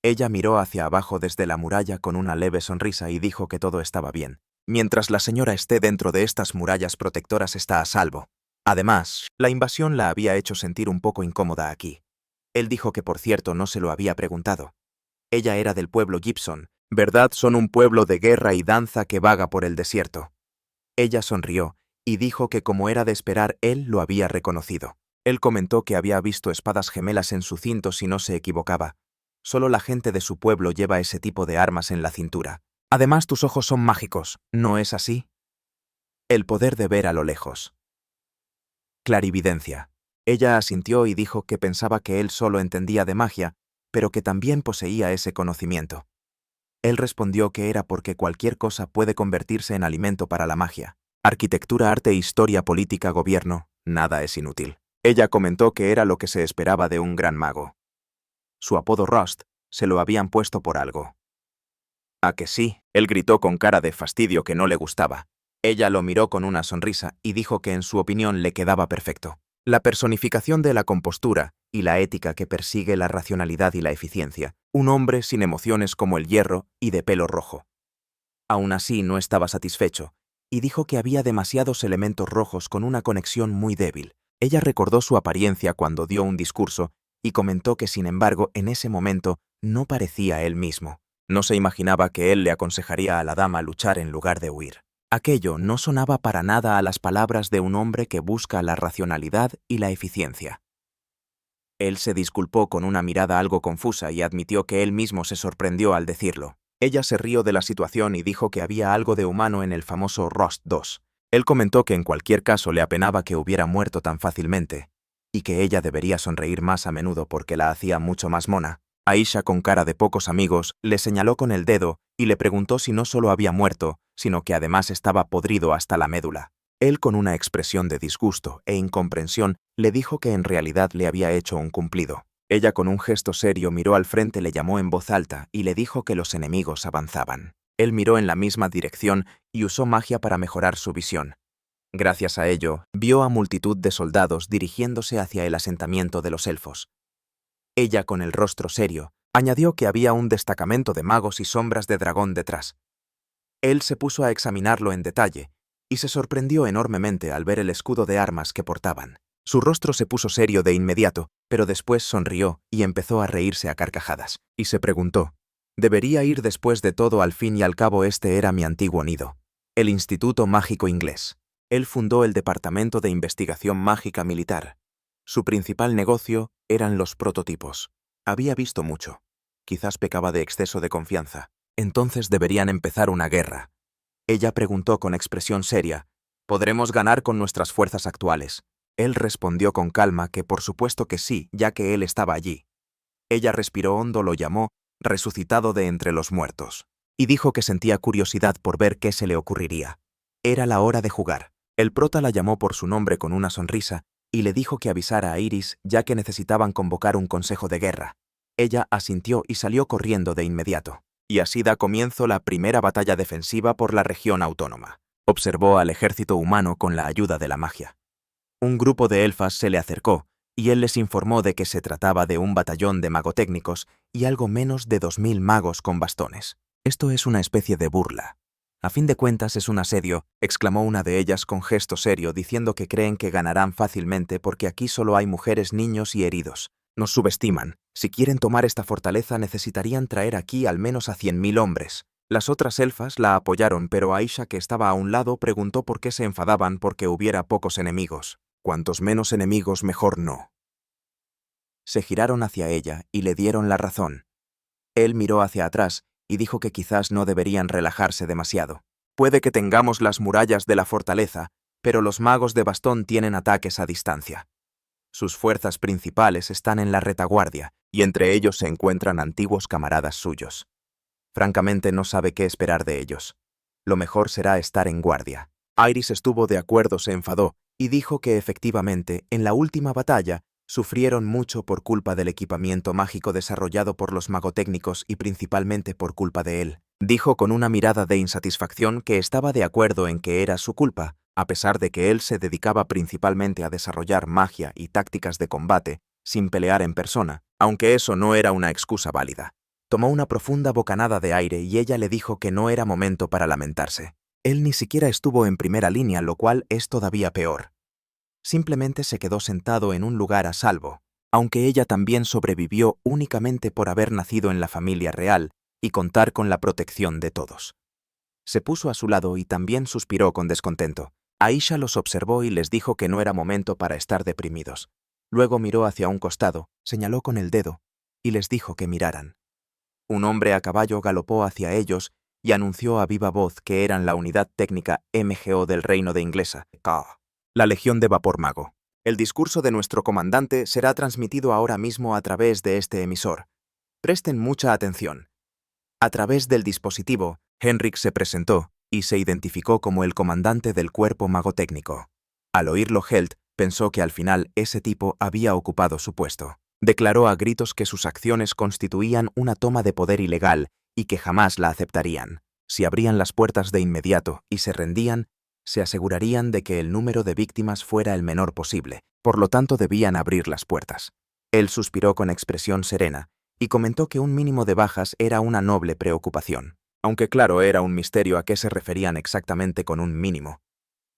A: Ella miró hacia abajo desde la muralla con una leve sonrisa y dijo que todo estaba bien. Mientras la señora esté dentro de estas murallas protectoras está a salvo. Además, la invasión la había hecho sentir un poco incómoda aquí. Él dijo que por cierto no se lo había preguntado. Ella era del pueblo Gibson, ¿verdad? Son un pueblo de guerra y danza que vaga por el desierto. Ella sonrió y dijo que como era de esperar él lo había reconocido. Él comentó que había visto espadas gemelas en su cinto si no se equivocaba. Solo la gente de su pueblo lleva ese tipo de armas en la cintura. Además, tus ojos son mágicos, ¿no es así? El poder de ver a lo lejos. Clarividencia. Ella asintió y dijo que pensaba que él solo entendía de magia, pero que también poseía ese conocimiento. Él respondió que era porque cualquier cosa puede convertirse en alimento para la magia. Arquitectura, arte, historia, política, gobierno, nada es inútil. Ella comentó que era lo que se esperaba de un gran mago. Su apodo Rust se lo habían puesto por algo. ¿A que sí? Él gritó con cara de fastidio que no le gustaba. Ella lo miró con una sonrisa y dijo que en su opinión le quedaba perfecto. La personificación de la compostura y la ética que persigue la racionalidad y la eficiencia. Un hombre sin emociones como el hierro y de pelo rojo. Aún así no estaba satisfecho y dijo que había demasiados elementos rojos con una conexión muy débil. Ella recordó su apariencia cuando dio un discurso y comentó que sin embargo en ese momento no parecía él mismo. No se imaginaba que él le aconsejaría a la dama luchar en lugar de huir. Aquello no sonaba para nada a las palabras de un hombre que busca la racionalidad y la eficiencia. Él se disculpó con una mirada algo confusa y admitió que él mismo se sorprendió al decirlo. Ella se rió de la situación y dijo que había algo de humano en el famoso Rust 2. Él comentó que en cualquier caso le apenaba que hubiera muerto tan fácilmente, y que ella debería sonreír más a menudo porque la hacía mucho más mona. Aisha, con cara de pocos amigos, le señaló con el dedo y le preguntó si no solo había muerto, sino que además estaba podrido hasta la médula. Él, con una expresión de disgusto e incomprensión, le dijo que en realidad le había hecho un cumplido. Ella, con un gesto serio, miró al frente, le llamó en voz alta y le dijo que los enemigos avanzaban. Él miró en la misma dirección y usó magia para mejorar su visión. Gracias a ello, vio a multitud de soldados dirigiéndose hacia el asentamiento de los elfos. Ella, con el rostro serio, añadió que había un destacamento de magos y sombras de dragón detrás. Él se puso a examinarlo en detalle y se sorprendió enormemente al ver el escudo de armas que portaban. Su rostro se puso serio de inmediato, pero después sonrió y empezó a reírse a carcajadas. Y se preguntó, ¿debería ir después de todo? Al fin y al cabo este era mi antiguo nido, el Instituto Mágico Inglés. Él fundó el Departamento de Investigación Mágica Militar. Su principal negocio eran los prototipos. Había visto mucho. Quizás pecaba de exceso de confianza. Entonces deberían empezar una guerra. Ella preguntó con expresión seria, ¿podremos ganar con nuestras fuerzas actuales? Él respondió con calma que por supuesto que sí, ya que él estaba allí. Ella respiró hondo, lo llamó resucitado de entre los muertos, y dijo que sentía curiosidad por ver qué se le ocurriría. Era la hora de jugar. El prota la llamó por su nombre con una sonrisa y le dijo que avisara a Iris ya que necesitaban convocar un consejo de guerra. Ella asintió y salió corriendo de inmediato. Y así da comienzo la primera batalla defensiva por la región autónoma. Observó al ejército humano con la ayuda de la magia. Un grupo de elfas se le acercó y él les informó de que se trataba de un batallón de magotécnicos y algo menos de 2000 magos con bastones. Esto es una especie de burla. A fin de cuentas es un asedio, exclamó una de ellas con gesto serio diciendo que creen que ganarán fácilmente porque aquí solo hay mujeres, niños y heridos. Nos subestiman. Si quieren tomar esta fortaleza necesitarían traer aquí al menos a 100.000 hombres. Las otras elfas la apoyaron, pero Aisha, que estaba a un lado, preguntó por qué se enfadaban porque hubiera pocos enemigos. Cuantos menos enemigos, mejor no. Se giraron hacia ella y le dieron la razón. Él miró hacia atrás y dijo que quizás no deberían relajarse demasiado. Puede que tengamos las murallas de la fortaleza, pero los magos de bastón tienen ataques a distancia. Sus fuerzas principales están en la retaguardia, y entre ellos se encuentran antiguos camaradas suyos. Francamente no sabe qué esperar de ellos. Lo mejor será estar en guardia. Iris estuvo de acuerdo, se enfadó, y dijo que efectivamente, en la última batalla, sufrieron mucho por culpa del equipamiento mágico desarrollado por los magotécnicos y principalmente por culpa de él. Dijo con una mirada de insatisfacción que estaba de acuerdo en que era su culpa, a pesar de que él se dedicaba principalmente a desarrollar magia y tácticas de combate, sin pelear en persona, aunque eso no era una excusa válida. Tomó una profunda bocanada de aire y ella le dijo que no era momento para lamentarse. Él ni siquiera estuvo en primera línea, lo cual es todavía peor. Simplemente se quedó sentado en un lugar a salvo, aunque ella también sobrevivió únicamente por haber nacido en la familia real y contar con la protección de todos. Se puso a su lado y también suspiró con descontento. Aisha los observó y les dijo que no era momento para estar deprimidos. Luego miró hacia un costado, señaló con el dedo y les dijo que miraran. Un hombre a caballo galopó hacia ellos y anunció a viva voz que eran la unidad técnica MGO del Reino de Inglesa, la Legión de Vapor Mago. El discurso de nuestro comandante será transmitido ahora mismo a través de este emisor. Presten mucha atención. A través del dispositivo, Henrik se presentó y se identificó como el comandante del cuerpo magotécnico. Al oírlo, Held pensó que al final ese tipo había ocupado su puesto. Declaró a gritos que sus acciones constituían una toma de poder ilegal y que jamás la aceptarían. Si abrían las puertas de inmediato y se rendían, se asegurarían de que el número de víctimas fuera el menor posible, por lo tanto debían abrir las puertas. Él suspiró con expresión serena y comentó que un mínimo de bajas era una noble preocupación, aunque claro era un misterio a qué se referían exactamente con un mínimo.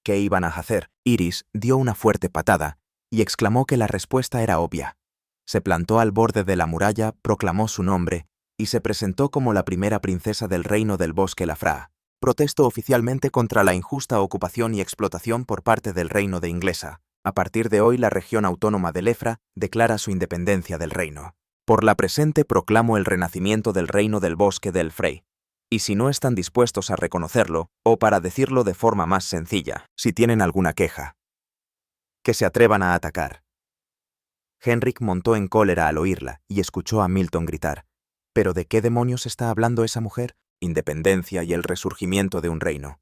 A: ¿Qué iban a hacer? Iris dio una fuerte patada y exclamó que la respuesta era obvia. Se plantó al borde de la muralla, proclamó su nombre y se presentó como la primera princesa del reino del bosque Lafra. Protesto oficialmente contra la injusta ocupación y explotación por parte del reino de Inglesa. A partir de hoy la región autónoma de Lefra declara su independencia del reino. Por la presente proclamo el renacimiento del reino del bosque del Frey. Y si no están dispuestos a reconocerlo, o para decirlo de forma más sencilla, si tienen alguna queja, que se atrevan a atacar. Henrik montó en cólera al oírla y escuchó a Milton gritar. ¿Pero de qué demonios está hablando esa mujer? Independencia y el resurgimiento de un reino.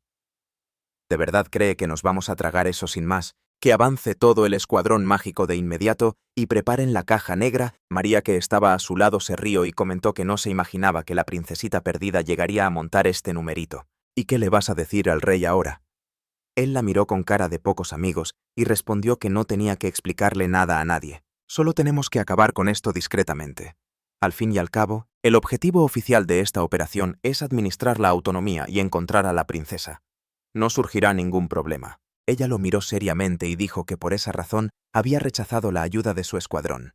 A: ¿De verdad cree que nos vamos a tragar eso sin más? Que avance todo el escuadrón mágico de inmediato y preparen la caja negra. María, que estaba a su lado, se rió y comentó que no se imaginaba que la princesita perdida llegaría a montar este numerito. ¿Y qué le vas a decir al rey ahora? Él la miró con cara de pocos amigos y respondió que no tenía que explicarle nada a nadie. Solo tenemos que acabar con esto discretamente. Al fin y al cabo, el objetivo oficial de esta operación es administrar la autonomía y encontrar a la princesa. No surgirá ningún problema. Ella lo miró seriamente y dijo que por esa razón había rechazado la ayuda de su escuadrón.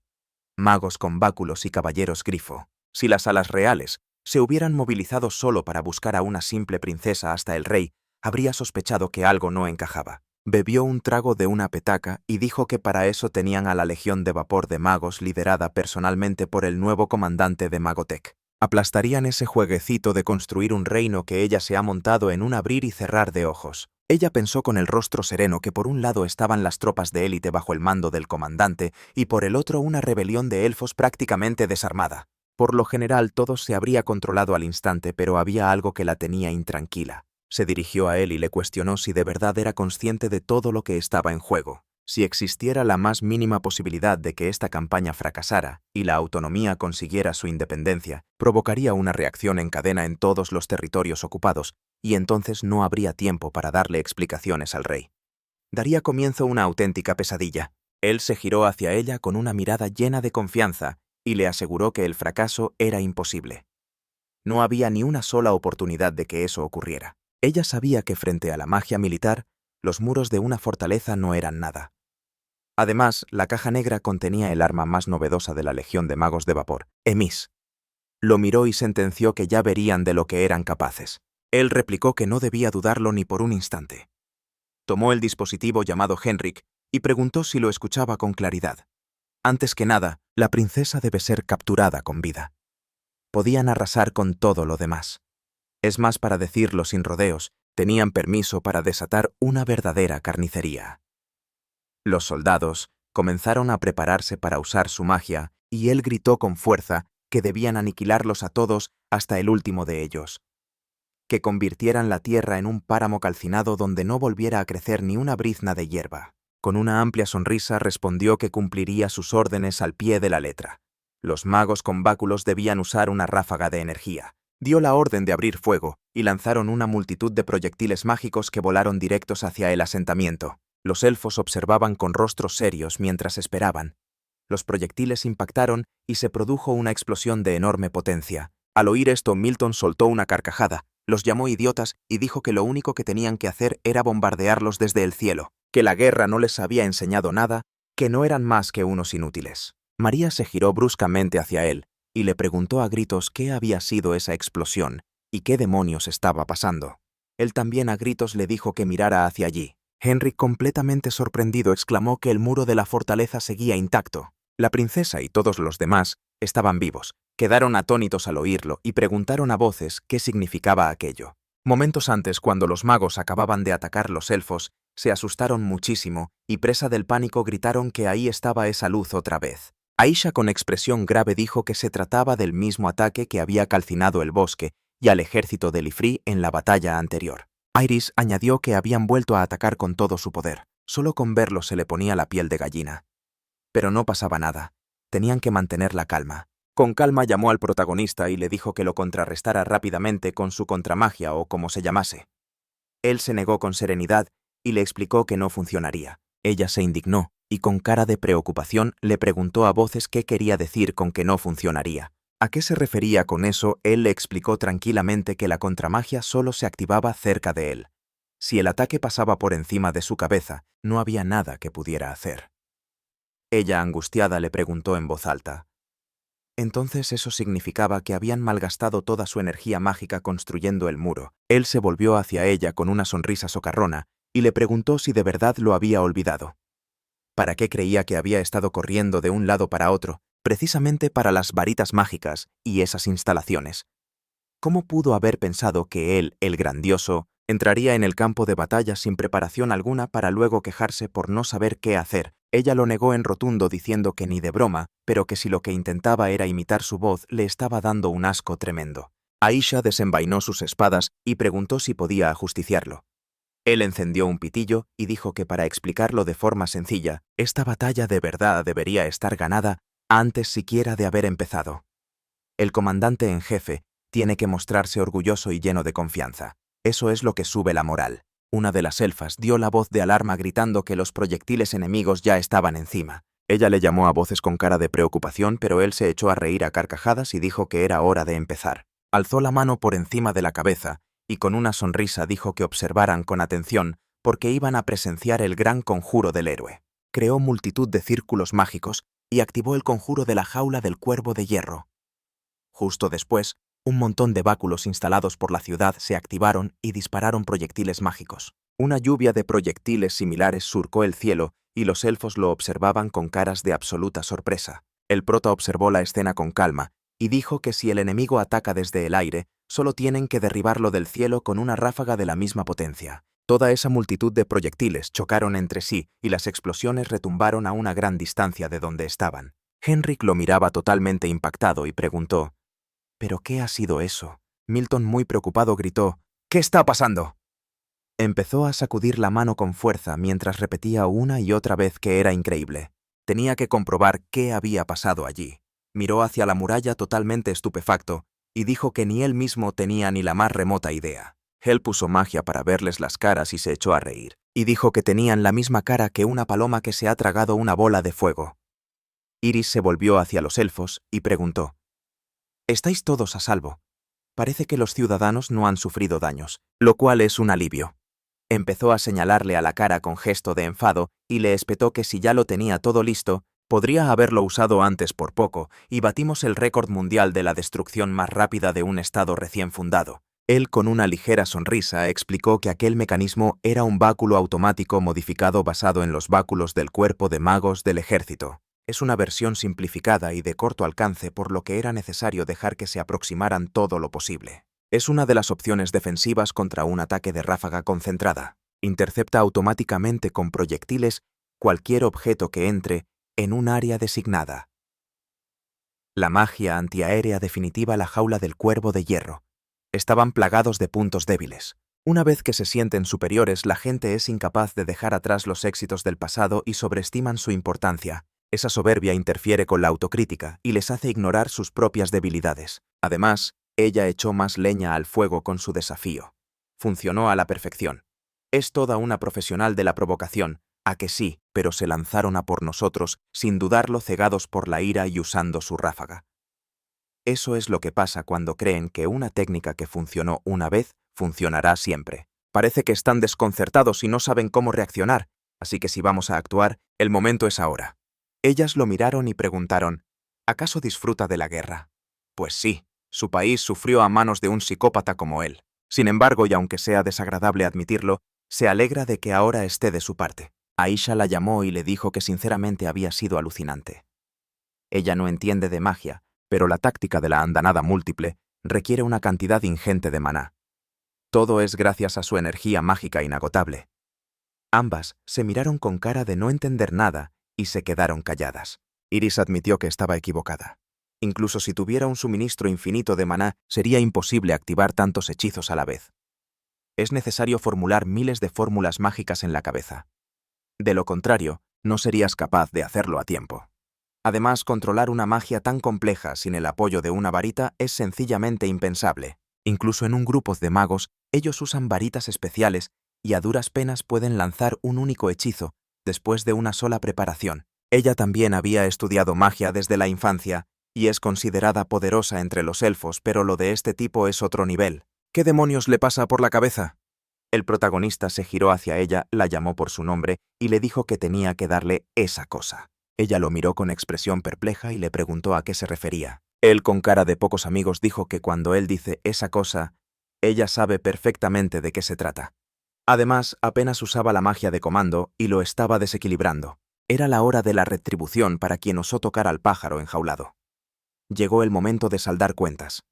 A: Magos con báculos y caballeros grifo. Si las alas reales se hubieran movilizado solo para buscar a una simple princesa hasta el rey, habría sospechado que algo no encajaba. Bebió un trago de una petaca y dijo que para eso tenían a la Legión de Vapor de Magos liderada personalmente por el nuevo comandante de Magotech. Aplastarían ese jueguecito de construir un reino que ella se ha montado en un abrir y cerrar de ojos. Ella pensó con el rostro sereno que por un lado estaban las tropas de élite bajo el mando del comandante y por el otro una rebelión de elfos prácticamente desarmada. Por lo general todo se habría controlado al instante, pero había algo que la tenía intranquila. Se dirigió a él y le cuestionó si de verdad era consciente de todo lo que estaba en juego. Si existiera la más mínima posibilidad de que esta campaña fracasara y la autonomía consiguiera su independencia, provocaría una reacción en cadena en todos los territorios ocupados, y entonces no habría tiempo para darle explicaciones al rey. Daría comienzo una auténtica pesadilla. Él se giró hacia ella con una mirada llena de confianza y le aseguró que el fracaso era imposible. No había ni una sola oportunidad de que eso ocurriera. Ella sabía que frente a la magia militar, los muros de una fortaleza no eran nada. Además, la caja negra contenía el arma más novedosa de la Legión de Magos de Vapor, Emis. Lo miró y sentenció que ya verían de lo que eran capaces. Él replicó que no debía dudarlo ni por un instante. Tomó el dispositivo llamado Henrik y preguntó si lo escuchaba con claridad. Antes que nada, la princesa debe ser capturada con vida. Podían arrasar con todo lo demás. Es más, para decirlo sin rodeos, Tenían permiso para desatar una verdadera carnicería. Los soldados comenzaron a prepararse para usar su magia y él gritó con fuerza que debían aniquilarlos a todos hasta el último de ellos. Que convirtieran la tierra en un páramo calcinado donde no volviera a crecer ni una brizna de hierba. Con una amplia sonrisa respondió que cumpliría sus órdenes al pie de la letra. Los magos con báculos debían usar una ráfaga de energía. Dio la orden de abrir fuego y lanzaron una multitud de proyectiles mágicos que volaron directos hacia el asentamiento. Los elfos observaban con rostros serios mientras esperaban. Los proyectiles impactaron y se produjo una explosión de enorme potencia. Al oír esto, Milton soltó una carcajada, los llamó idiotas y dijo que lo único que tenían que hacer era bombardearlos desde el cielo, que la guerra no les había enseñado nada, que no eran más que unos inútiles. María se giró bruscamente hacia él y le preguntó a gritos qué había sido esa explosión y qué demonios estaba pasando. Él también a gritos le dijo que mirara hacia allí. Henry, completamente sorprendido, exclamó que el muro de la fortaleza seguía intacto. La princesa y todos los demás estaban vivos. Quedaron atónitos al oírlo y preguntaron a voces qué significaba aquello. Momentos antes, cuando los magos acababan de atacar los elfos, se asustaron muchísimo y, presa del pánico, gritaron que ahí estaba esa luz otra vez. Aisha, con expresión grave, dijo que se trataba del mismo ataque que había calcinado el bosque y al ejército de Lifree en la batalla anterior. Iris añadió que habían vuelto a atacar con todo su poder. Solo con verlo se le ponía la piel de gallina. Pero no pasaba nada. Tenían que mantener la calma. Con calma llamó al protagonista y le dijo que lo contrarrestara rápidamente con su contramagia o como se llamase. Él se negó con serenidad y le explicó que no funcionaría. Ella se indignó y con cara de preocupación le preguntó a voces qué quería decir con que no funcionaría. ¿A qué se refería con eso? Él le explicó tranquilamente que la contramagia solo se activaba cerca de él. Si el ataque pasaba por encima de su cabeza, no había nada que pudiera hacer. Ella, angustiada, le preguntó en voz alta. Entonces eso significaba que habían malgastado toda su energía mágica construyendo el muro. Él se volvió hacia ella con una sonrisa socarrona y le preguntó si de verdad lo había olvidado. ¿Para qué creía que había estado corriendo de un lado para otro, precisamente para las varitas mágicas y esas instalaciones? ¿Cómo pudo haber pensado que él, el grandioso, entraría en el campo de batalla sin preparación alguna para luego quejarse por no saber qué hacer? Ella lo negó en rotundo diciendo que ni de broma, pero que si lo que intentaba era imitar su voz, le estaba dando un asco tremendo. Aisha desenvainó sus espadas y preguntó si podía ajusticiarlo. Él encendió un pitillo y dijo que para explicarlo de forma sencilla, esta batalla de verdad debería estar ganada antes siquiera de haber empezado. El comandante en jefe tiene que mostrarse orgulloso y lleno de confianza. Eso es lo que sube la moral. Una de las elfas dio la voz de alarma gritando que los proyectiles enemigos ya estaban encima. Ella le llamó a voces con cara de preocupación, pero él se echó a reír a carcajadas y dijo que era hora de empezar. Alzó la mano por encima de la cabeza y con una sonrisa dijo que observaran con atención porque iban a presenciar el gran conjuro del héroe. Creó multitud de círculos mágicos y activó el conjuro de la jaula del cuervo de hierro. Justo después, un montón de báculos instalados por la ciudad se activaron y dispararon proyectiles mágicos. Una lluvia de proyectiles similares surcó el cielo y los elfos lo observaban con caras de absoluta sorpresa. El prota observó la escena con calma y dijo que si el enemigo ataca desde el aire, solo tienen que derribarlo del cielo con una ráfaga de la misma potencia. Toda esa multitud de proyectiles chocaron entre sí y las explosiones retumbaron a una gran distancia de donde estaban. Henrik lo miraba totalmente impactado y preguntó: ¿Pero qué ha sido eso? Milton, muy preocupado, gritó: ¿Qué está pasando? Empezó a sacudir la mano con fuerza mientras repetía una y otra vez que era increíble. Tenía que comprobar qué había pasado allí. Miró hacia la muralla totalmente estupefacto y dijo que ni él mismo tenía ni la más remota idea. Él puso magia para verles las caras y se echó a reír, y dijo que tenían la misma cara que una paloma que se ha tragado una bola de fuego. Iris se volvió hacia los elfos y preguntó: «¿Estáis todos a salvo? Parece que los ciudadanos no han sufrido daños, lo cual es un alivio». Empezó a señalarle a la cara con gesto de enfado y le espetó que si ya lo tenía todo listo, podría haberlo usado antes por poco, y batimos el récord mundial de la destrucción más rápida de un estado recién fundado. Él, con una ligera sonrisa, explicó que aquel mecanismo era un báculo automático modificado basado en los báculos del cuerpo de magos del ejército. Es una versión simplificada y de corto alcance, por lo que era necesario dejar que se aproximaran todo lo posible. Es una de las opciones defensivas contra un ataque de ráfaga concentrada. Intercepta automáticamente con proyectiles cualquier objeto que entre en un área designada. La magia antiaérea definitiva. La jaula del cuervo de hierro. Estaban plagados de puntos débiles. Una vez que se sienten superiores, la gente es incapaz de dejar atrás los éxitos del pasado y sobreestiman su importancia. Esa soberbia interfiere con la autocrítica y les hace ignorar sus propias debilidades. Además, ella echó más leña al fuego con su desafío. Funcionó a la perfección. Es toda una profesional de la provocación. A que sí, pero se lanzaron a por nosotros, sin dudarlo, cegados por la ira y usando su ráfaga. Eso es lo que pasa cuando creen que una técnica que funcionó una vez funcionará siempre. Parece que están desconcertados y no saben cómo reaccionar, así que si vamos a actuar, el momento es ahora. Ellas lo miraron y preguntaron, ¿acaso disfruta de la guerra? Pues sí, su país sufrió a manos de un psicópata como él. Sin embargo, y aunque sea desagradable admitirlo, se alegra de que ahora esté de su parte. Aisha la llamó y le dijo que sinceramente había sido alucinante. Ella no entiende de magia, pero la táctica de la andanada múltiple requiere una cantidad ingente de maná. Todo es gracias a su energía mágica inagotable. Ambas se miraron con cara de no entender nada y se quedaron calladas. Iris admitió que estaba equivocada. Incluso si tuviera un suministro infinito de maná, sería imposible activar tantos hechizos a la vez. Es necesario formular miles de fórmulas mágicas en la cabeza. De lo contrario, no serías capaz de hacerlo a tiempo. Además, controlar una magia tan compleja sin el apoyo de una varita es sencillamente impensable. Incluso en un grupo de magos, ellos usan varitas especiales y a duras penas pueden lanzar un único hechizo después de una sola preparación. Ella también había estudiado magia desde la infancia y es considerada poderosa entre los elfos, pero lo de este tipo es otro nivel. ¿Qué demonios le pasa por la cabeza? El protagonista se giró hacia ella, la llamó por su nombre y le dijo que tenía que darle esa cosa. Ella lo miró con expresión perpleja y le preguntó a qué se refería. Él, con cara de pocos amigos, dijo que cuando él dice esa cosa, ella sabe perfectamente de qué se trata. Además, apenas usaba la magia de comando y lo estaba desequilibrando. Era la hora de la retribución para quien osó tocar al pájaro enjaulado. Llegó el momento de saldar cuentas.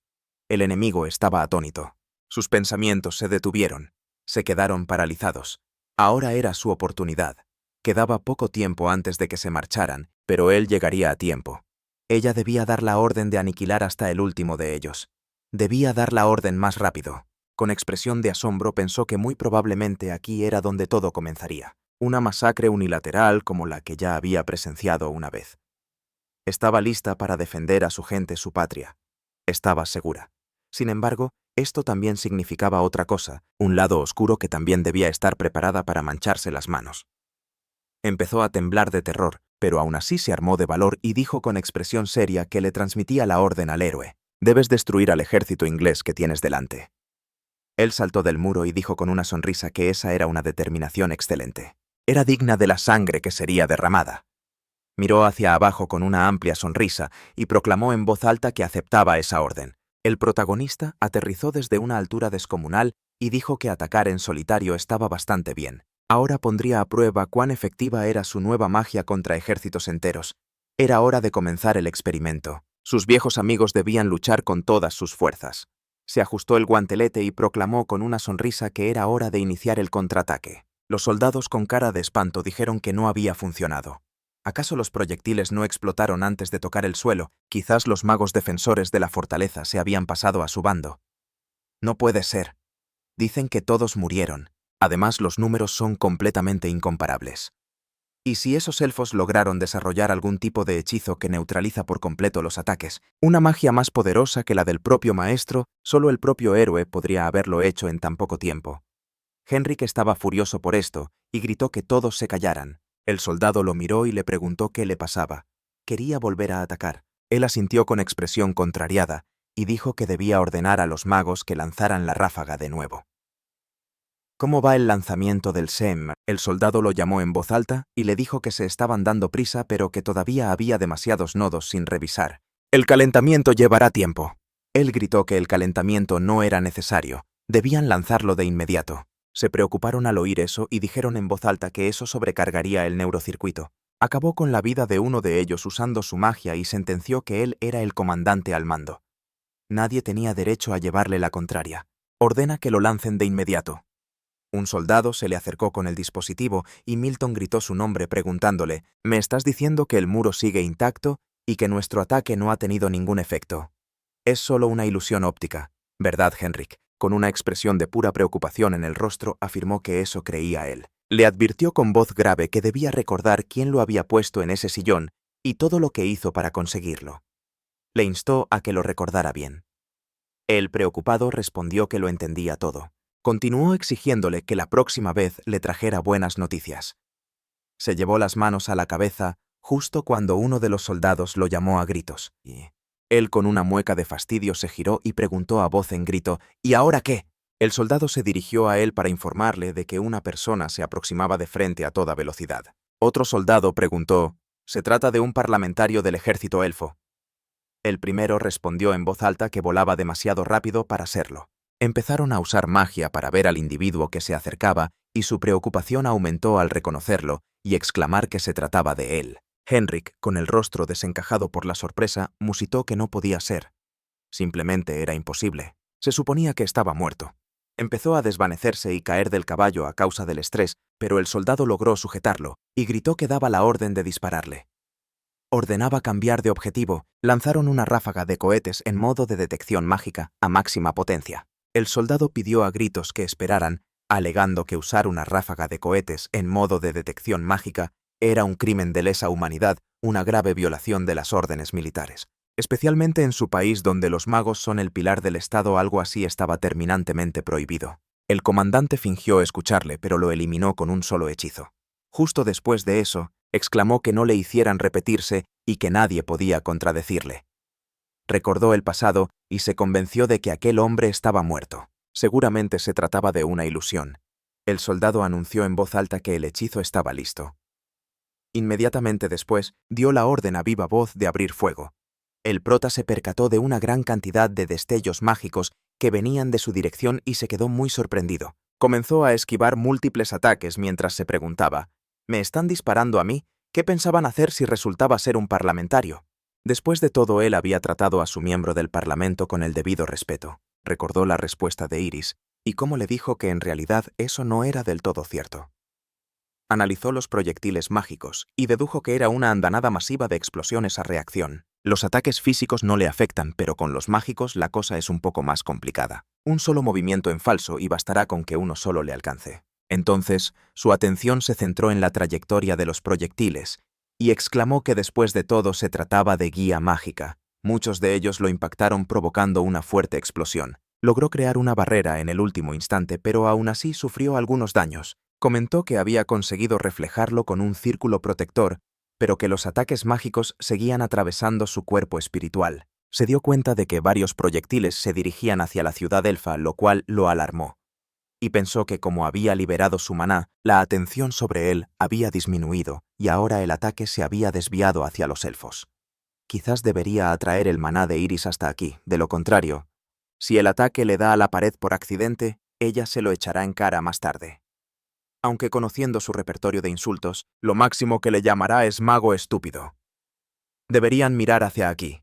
A: El enemigo estaba atónito. Sus pensamientos se detuvieron. Se quedaron paralizados. Ahora era su oportunidad. Quedaba poco tiempo antes de que se marcharan, pero él llegaría a tiempo. Ella debía dar la orden de aniquilar hasta el último de ellos. Debía dar la orden más rápido. Con expresión de asombro pensó que muy probablemente aquí era donde todo comenzaría. Una masacre unilateral como la que ya había presenciado una vez. Estaba lista para defender a su gente, su patria. Estaba segura. Sin embargo, esto también significaba otra cosa, un lado oscuro que también debía estar preparada para mancharse las manos. Empezó a temblar de terror, pero aún así se armó de valor y dijo con expresión seria que le transmitía la orden al héroe. Debes destruir al ejército inglés que tienes delante. Él saltó del muro y dijo con una sonrisa que esa era una determinación excelente. Era digna de la sangre que sería derramada. Miró hacia abajo con una amplia sonrisa y proclamó en voz alta que aceptaba esa orden. El protagonista aterrizó desde una altura descomunal y dijo que atacar en solitario estaba bastante bien. Ahora pondría a prueba cuán efectiva era su nueva magia contra ejércitos enteros. Era hora de comenzar el experimento. Sus viejos amigos debían luchar con todas sus fuerzas. Se ajustó el guantelete y proclamó con una sonrisa que era hora de iniciar el contraataque. Los soldados con cara de espanto dijeron que no había funcionado. ¿Acaso los proyectiles no explotaron antes de tocar el suelo? Quizás los magos defensores de la fortaleza se habían pasado a su bando. No puede ser. Dicen que todos murieron. Además, los números son completamente incomparables. ¿Y si esos elfos lograron desarrollar algún tipo de hechizo que neutraliza por completo los ataques? Una magia más poderosa que la del propio maestro, solo el propio héroe podría haberlo hecho en tan poco tiempo. Henrik estaba furioso por esto y gritó que todos se callaran. El soldado lo miró y le preguntó qué le pasaba. Quería volver a atacar. Él asintió con expresión contrariada y dijo que debía ordenar a los magos que lanzaran la ráfaga de nuevo. ¿Cómo va el lanzamiento del SEM? El soldado lo llamó en voz alta y le dijo que se estaban dando prisa, pero que todavía había demasiados nodos sin revisar. El calentamiento llevará tiempo. Él gritó que el calentamiento no era necesario. Debían lanzarlo de inmediato. Se preocuparon al oír eso y dijeron en voz alta que eso sobrecargaría el neurocircuito. Acabó con la vida de uno de ellos usando su magia y sentenció que él era el comandante al mando. Nadie tenía derecho a llevarle la contraria. Ordena que lo lancen de inmediato. Un soldado se le acercó con el dispositivo y Milton gritó su nombre preguntándole: «¿Me estás diciendo que el muro sigue intacto y que nuestro ataque no ha tenido ningún efecto? Es solo una ilusión óptica, ¿verdad, Henrik?». Con una expresión de pura preocupación en el rostro, afirmó que eso creía él. Le advirtió con voz grave que debía recordar quién lo había puesto en ese sillón y todo lo que hizo para conseguirlo. Le instó a que lo recordara bien. El preocupado respondió que lo entendía todo. Continuó exigiéndole que la próxima vez le trajera buenas noticias. Se llevó las manos a la cabeza justo cuando uno de los soldados lo llamó a gritos. Y él, con una mueca de fastidio, se giró y preguntó a voz en grito: «¿Y ahora qué?». El soldado se dirigió a él para informarle de que una persona se aproximaba de frente a toda velocidad. Otro soldado preguntó: «¿Se trata de un parlamentario del ejército elfo?». El primero respondió en voz alta que volaba demasiado rápido para serlo. Empezaron a usar magia para ver al individuo que se acercaba y su preocupación aumentó al reconocerlo y exclamar que se trataba de él. Henrik, con el rostro desencajado por la sorpresa, musitó que no podía ser. Simplemente era imposible. Se suponía que estaba muerto. Empezó a desvanecerse y caer del caballo a causa del estrés, pero el soldado logró sujetarlo y gritó que daba la orden de dispararle. Ordenaba cambiar de objetivo. Lanzaron una ráfaga de cohetes en modo de detección mágica a máxima potencia. El soldado pidió a gritos que esperaran, alegando que usar una ráfaga de cohetes en modo de detección mágica era un crimen de lesa humanidad, una grave violación de las órdenes militares. Especialmente en su país, donde los magos son el pilar del Estado, algo así estaba terminantemente prohibido. El comandante fingió escucharle, pero lo eliminó con un solo hechizo. Justo después de eso, exclamó que no le hicieran repetirse y que nadie podía contradecirle. Recordó el pasado y se convenció de que aquel hombre estaba muerto. Seguramente se trataba de una ilusión. El soldado anunció en voz alta que el hechizo estaba listo. Inmediatamente después, dio la orden a viva voz de abrir fuego. El prota se percató de una gran cantidad de destellos mágicos que venían de su dirección y se quedó muy sorprendido. Comenzó a esquivar múltiples ataques mientras se preguntaba: «¿Me están disparando a mí? ¿Qué pensaban hacer si resultaba ser un parlamentario?». Después de todo, él había tratado a su miembro del Parlamento con el debido respeto. Recordó la respuesta de Iris y cómo le dijo que en realidad eso no era del todo cierto. Analizó los proyectiles mágicos y dedujo que era una andanada masiva de explosiones a reacción. Los ataques físicos no le afectan, pero con los mágicos la cosa es un poco más complicada. Un solo movimiento en falso y bastará con que uno solo le alcance. Entonces, su atención se centró en la trayectoria de los proyectiles y exclamó que después de todo se trataba de guía mágica. Muchos de ellos lo impactaron provocando una fuerte explosión. Logró crear una barrera en el último instante, pero aún así sufrió algunos daños. Comentó que había conseguido reflejarlo con un círculo protector, pero que los ataques mágicos seguían atravesando su cuerpo espiritual. Se dio cuenta de que varios proyectiles se dirigían hacia la ciudad elfa, lo cual lo alarmó. Y pensó que como había liberado su maná, la atención sobre él había disminuido y ahora el ataque se había desviado hacia los elfos. Quizás debería atraer el maná de Iris hasta aquí, de lo contrario, si el ataque le da a la pared por accidente, ella se lo echará en cara más tarde. Aunque conociendo su repertorio de insultos, lo máximo que le llamará es mago estúpido. Deberían mirar hacia aquí.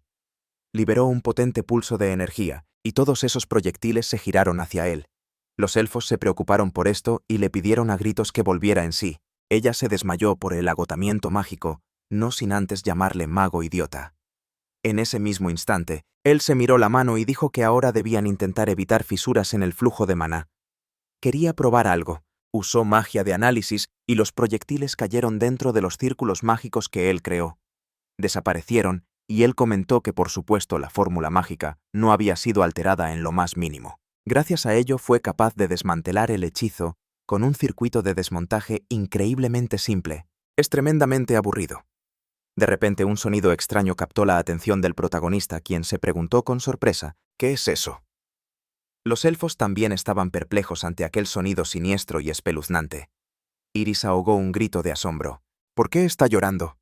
A: Liberó un potente pulso de energía y todos esos proyectiles se giraron hacia él. Los elfos se preocuparon por esto y le pidieron a gritos que volviera en sí. Ella se desmayó por el agotamiento mágico, no sin antes llamarle mago idiota. En ese mismo instante, él se miró la mano y dijo que ahora debían intentar evitar fisuras en el flujo de maná. Quería probar algo. Usó magia de análisis y los proyectiles cayeron dentro de los círculos mágicos que él creó. Desaparecieron y él comentó que por supuesto la fórmula mágica no había sido alterada en lo más mínimo. Gracias a ello fue capaz de desmantelar el hechizo con un circuito de desmontaje increíblemente simple. Es tremendamente aburrido. De repente un sonido extraño captó la atención del protagonista, quien se preguntó con sorpresa: ¿qué es eso? Los elfos también estaban perplejos ante aquel sonido siniestro y espeluznante. Iris ahogó un grito de asombro. ¿Por qué está llorando?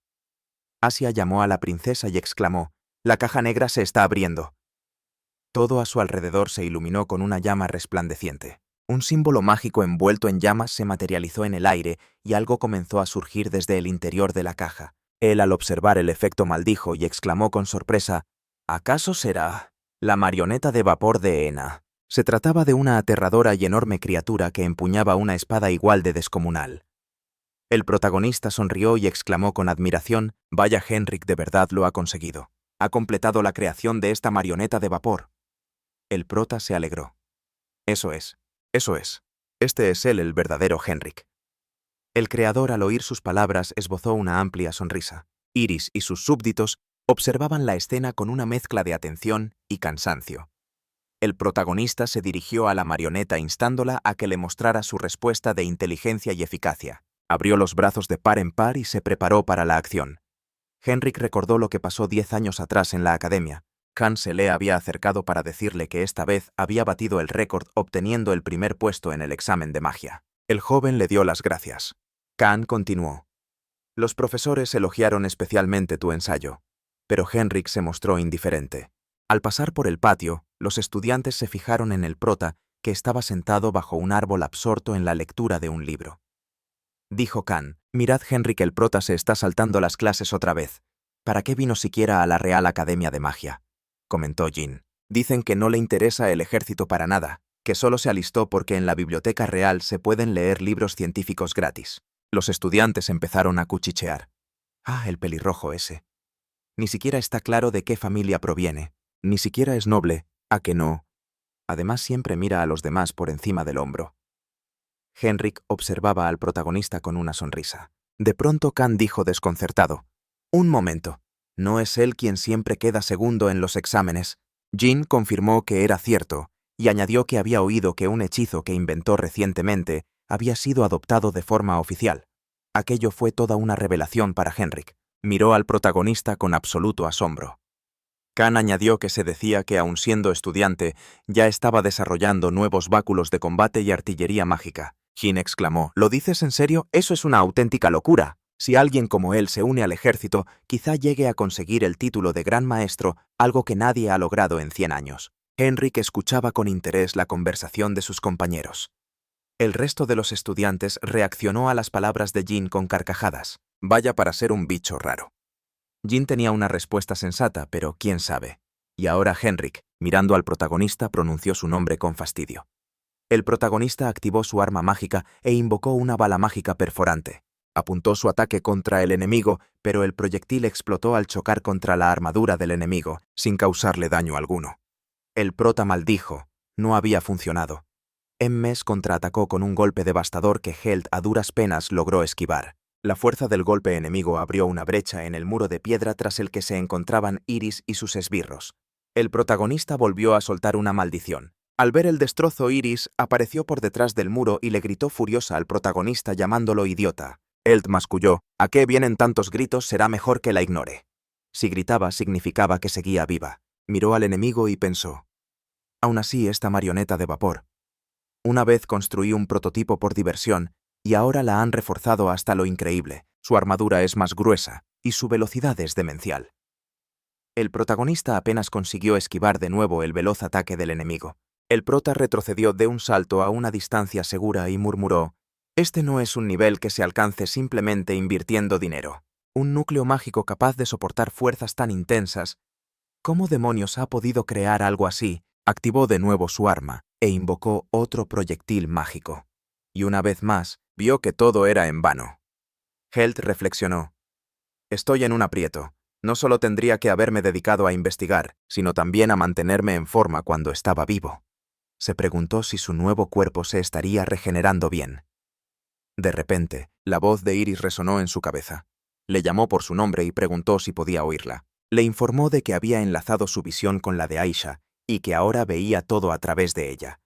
A: Asia llamó a la princesa y exclamó: «La caja negra se está abriendo». Todo a su alrededor se iluminó con una llama resplandeciente. Un símbolo mágico envuelto en llamas se materializó en el aire y algo comenzó a surgir desde el interior de la caja. Él, al observar el efecto, maldijo y exclamó con sorpresa: «¿Acaso será?». La marioneta de vapor de Ena. Se trataba de una aterradora y enorme criatura que empuñaba una espada igual de descomunal. El protagonista sonrió y exclamó con admiración: «Vaya, Henrik de verdad lo ha conseguido. Ha completado la creación de esta marioneta de vapor». El prota se alegró. Eso es. Este es él el verdadero Henrik». El creador, al oír sus palabras, esbozó una amplia sonrisa. Iris y sus súbditos observaban la escena con una mezcla de atención y cansancio. El protagonista se dirigió a la marioneta instándola a que le mostrara su respuesta de inteligencia y eficacia. Abrió los brazos de par en par y se preparó para la acción. Henrik recordó lo que pasó 10 años atrás en la academia. Khan se le había acercado para decirle que esta vez había batido el récord obteniendo el primer puesto en el examen de magia. El joven le dio las gracias. Khan continuó: «Los profesores elogiaron especialmente tu ensayo», pero Henrik se mostró indiferente. Al pasar por el patio, los estudiantes se fijaron en el prota, que estaba sentado bajo un árbol absorto en la lectura de un libro. Dijo Khan: «Mirad, Henrik, el prota se está saltando las clases otra vez. ¿Para qué vino siquiera a la Real Academia de Magia?», comentó Jin. «Dicen que no le interesa el ejército para nada, que solo se alistó porque en la Biblioteca Real se pueden leer libros científicos gratis». Los estudiantes empezaron a cuchichear. «Ah, el pelirrojo ese. Ni siquiera está claro de qué familia proviene. Ni siquiera es noble, ¿a que no? Además siempre mira a los demás por encima del hombro». Henrik observaba al protagonista con una sonrisa. De pronto Khan dijo desconcertado: «Un momento. ¿No es él quien siempre queda segundo en los exámenes?». Jin confirmó que era cierto y añadió que había oído que un hechizo que inventó recientemente había sido adoptado de forma oficial. Aquello fue toda una revelación para Henrik. Miró al protagonista con absoluto asombro. Khan añadió que se decía que, aun siendo estudiante, ya estaba desarrollando nuevos báculos de combate y artillería mágica. Jin exclamó: «¿Lo dices en serio? Eso es una auténtica locura. Si alguien como él se une al ejército, quizá llegue a conseguir el título de gran maestro, algo que nadie ha logrado en 100 años». Henrik escuchaba con interés la conversación de sus compañeros. El resto de los estudiantes reaccionó a las palabras de Jin con carcajadas. Vaya para ser un bicho raro. Jin tenía una respuesta sensata, pero quién sabe. Y ahora Henrik, mirando al protagonista, pronunció su nombre con fastidio. El protagonista activó su arma mágica e invocó una bala mágica perforante. Apuntó su ataque contra el enemigo, pero el proyectil explotó al chocar contra la armadura del enemigo, sin causarle daño alguno. El prota maldijo. No había funcionado. Emmes contraatacó con un golpe devastador que Held a duras penas logró esquivar. La fuerza del golpe enemigo abrió una brecha en el muro de piedra tras el que se encontraban Iris y sus esbirros. El protagonista volvió a soltar una maldición. Al ver el destrozo, Iris apareció por detrás del muro y le gritó furiosa al protagonista llamándolo idiota. Held masculló: «¿A qué vienen tantos gritos? Será mejor que la ignore». Si gritaba significaba que seguía viva. Miró al enemigo y pensó: «Aún así, esta marioneta de vapor. Una vez construí un prototipo por diversión y ahora la han reforzado hasta lo increíble. Su armadura es más gruesa y su velocidad es demencial». El protagonista apenas consiguió esquivar de nuevo el veloz ataque del enemigo. El prota retrocedió de un salto a una distancia segura y murmuró: «Este no es un nivel que se alcance simplemente invirtiendo dinero. Un núcleo mágico capaz de soportar fuerzas tan intensas. ¿Cómo demonios ha podido crear algo así?». Activó de nuevo su arma e invocó otro proyectil mágico. Y una vez más, vio que todo era en vano. Held reflexionó: «Estoy en un aprieto. No solo tendría que haberme dedicado a investigar, sino también a mantenerme en forma cuando estaba vivo». Se preguntó si su nuevo cuerpo se estaría regenerando bien. De repente, la voz de Iris resonó en su cabeza. Le llamó por su nombre y preguntó si podía oírla. Le informó de que había enlazado su visión con la de Aisha y que ahora veía todo a través de ella.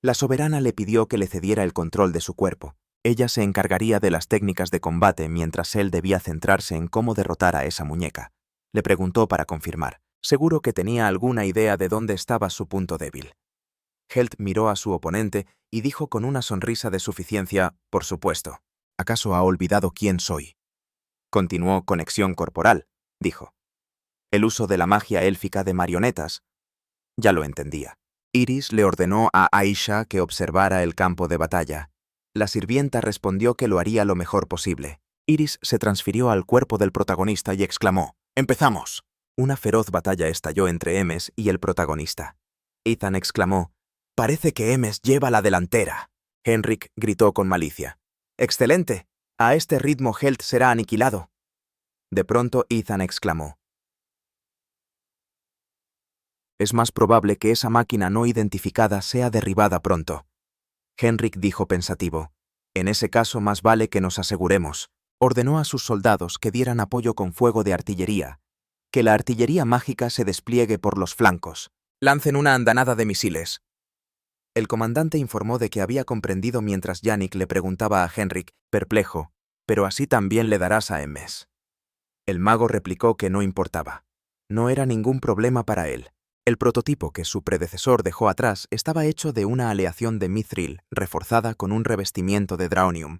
A: La soberana le pidió que le cediera el control de su cuerpo. Ella se encargaría de las técnicas de combate mientras él debía centrarse en cómo derrotar a esa muñeca. Le preguntó para confirmar. Seguro que tenía alguna idea de dónde estaba su punto débil. Held miró a su oponente y dijo con una sonrisa de suficiencia: «Por supuesto. ¿Acaso ha olvidado quién soy?». Continuó: «Conexión corporal», dijo. «El uso de la magia élfica de marionetas». Ya lo entendía. Iris le ordenó a Aisha que observara el campo de batalla. La sirvienta respondió que lo haría lo mejor posible. Iris se transfirió al cuerpo del protagonista y exclamó: «¡Empezamos!». Una feroz batalla estalló entre Emes y el protagonista. Ethan exclamó: «Parece que Emes lleva la delantera». Henrik gritó con malicia: «¡Excelente! A este ritmo Helt será aniquilado». De pronto Ethan exclamó: «Es más probable que esa máquina no identificada sea derribada pronto». Henrik dijo pensativo: «En ese caso más vale que nos aseguremos». Ordenó a sus soldados que dieran apoyo con fuego de artillería, que la artillería mágica se despliegue por los flancos. «Lancen una andanada de misiles». El comandante informó de que había comprendido mientras Yannick le preguntaba a Henrik, perplejo: «Pero así también le darás a Emes». El mago replicó que no importaba. No era ningún problema para él. El prototipo que su predecesor dejó atrás estaba hecho de una aleación de mithril reforzada con un revestimiento de draonium.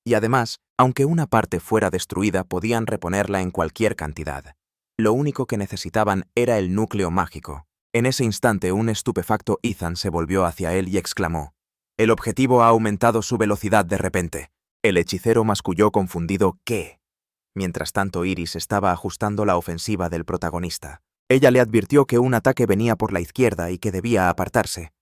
A: Y además, aunque una parte fuera destruida, podían reponerla en cualquier cantidad. Lo único que necesitaban era el núcleo mágico. En ese instante, un estupefacto Ethan se volvió hacia él y exclamó: «El objetivo ha aumentado su velocidad de repente». El hechicero masculló confundido: «¿Qué?». Mientras tanto, Iris estaba ajustando la ofensiva del protagonista. Ella le advirtió que un ataque venía por la izquierda y que debía apartarse.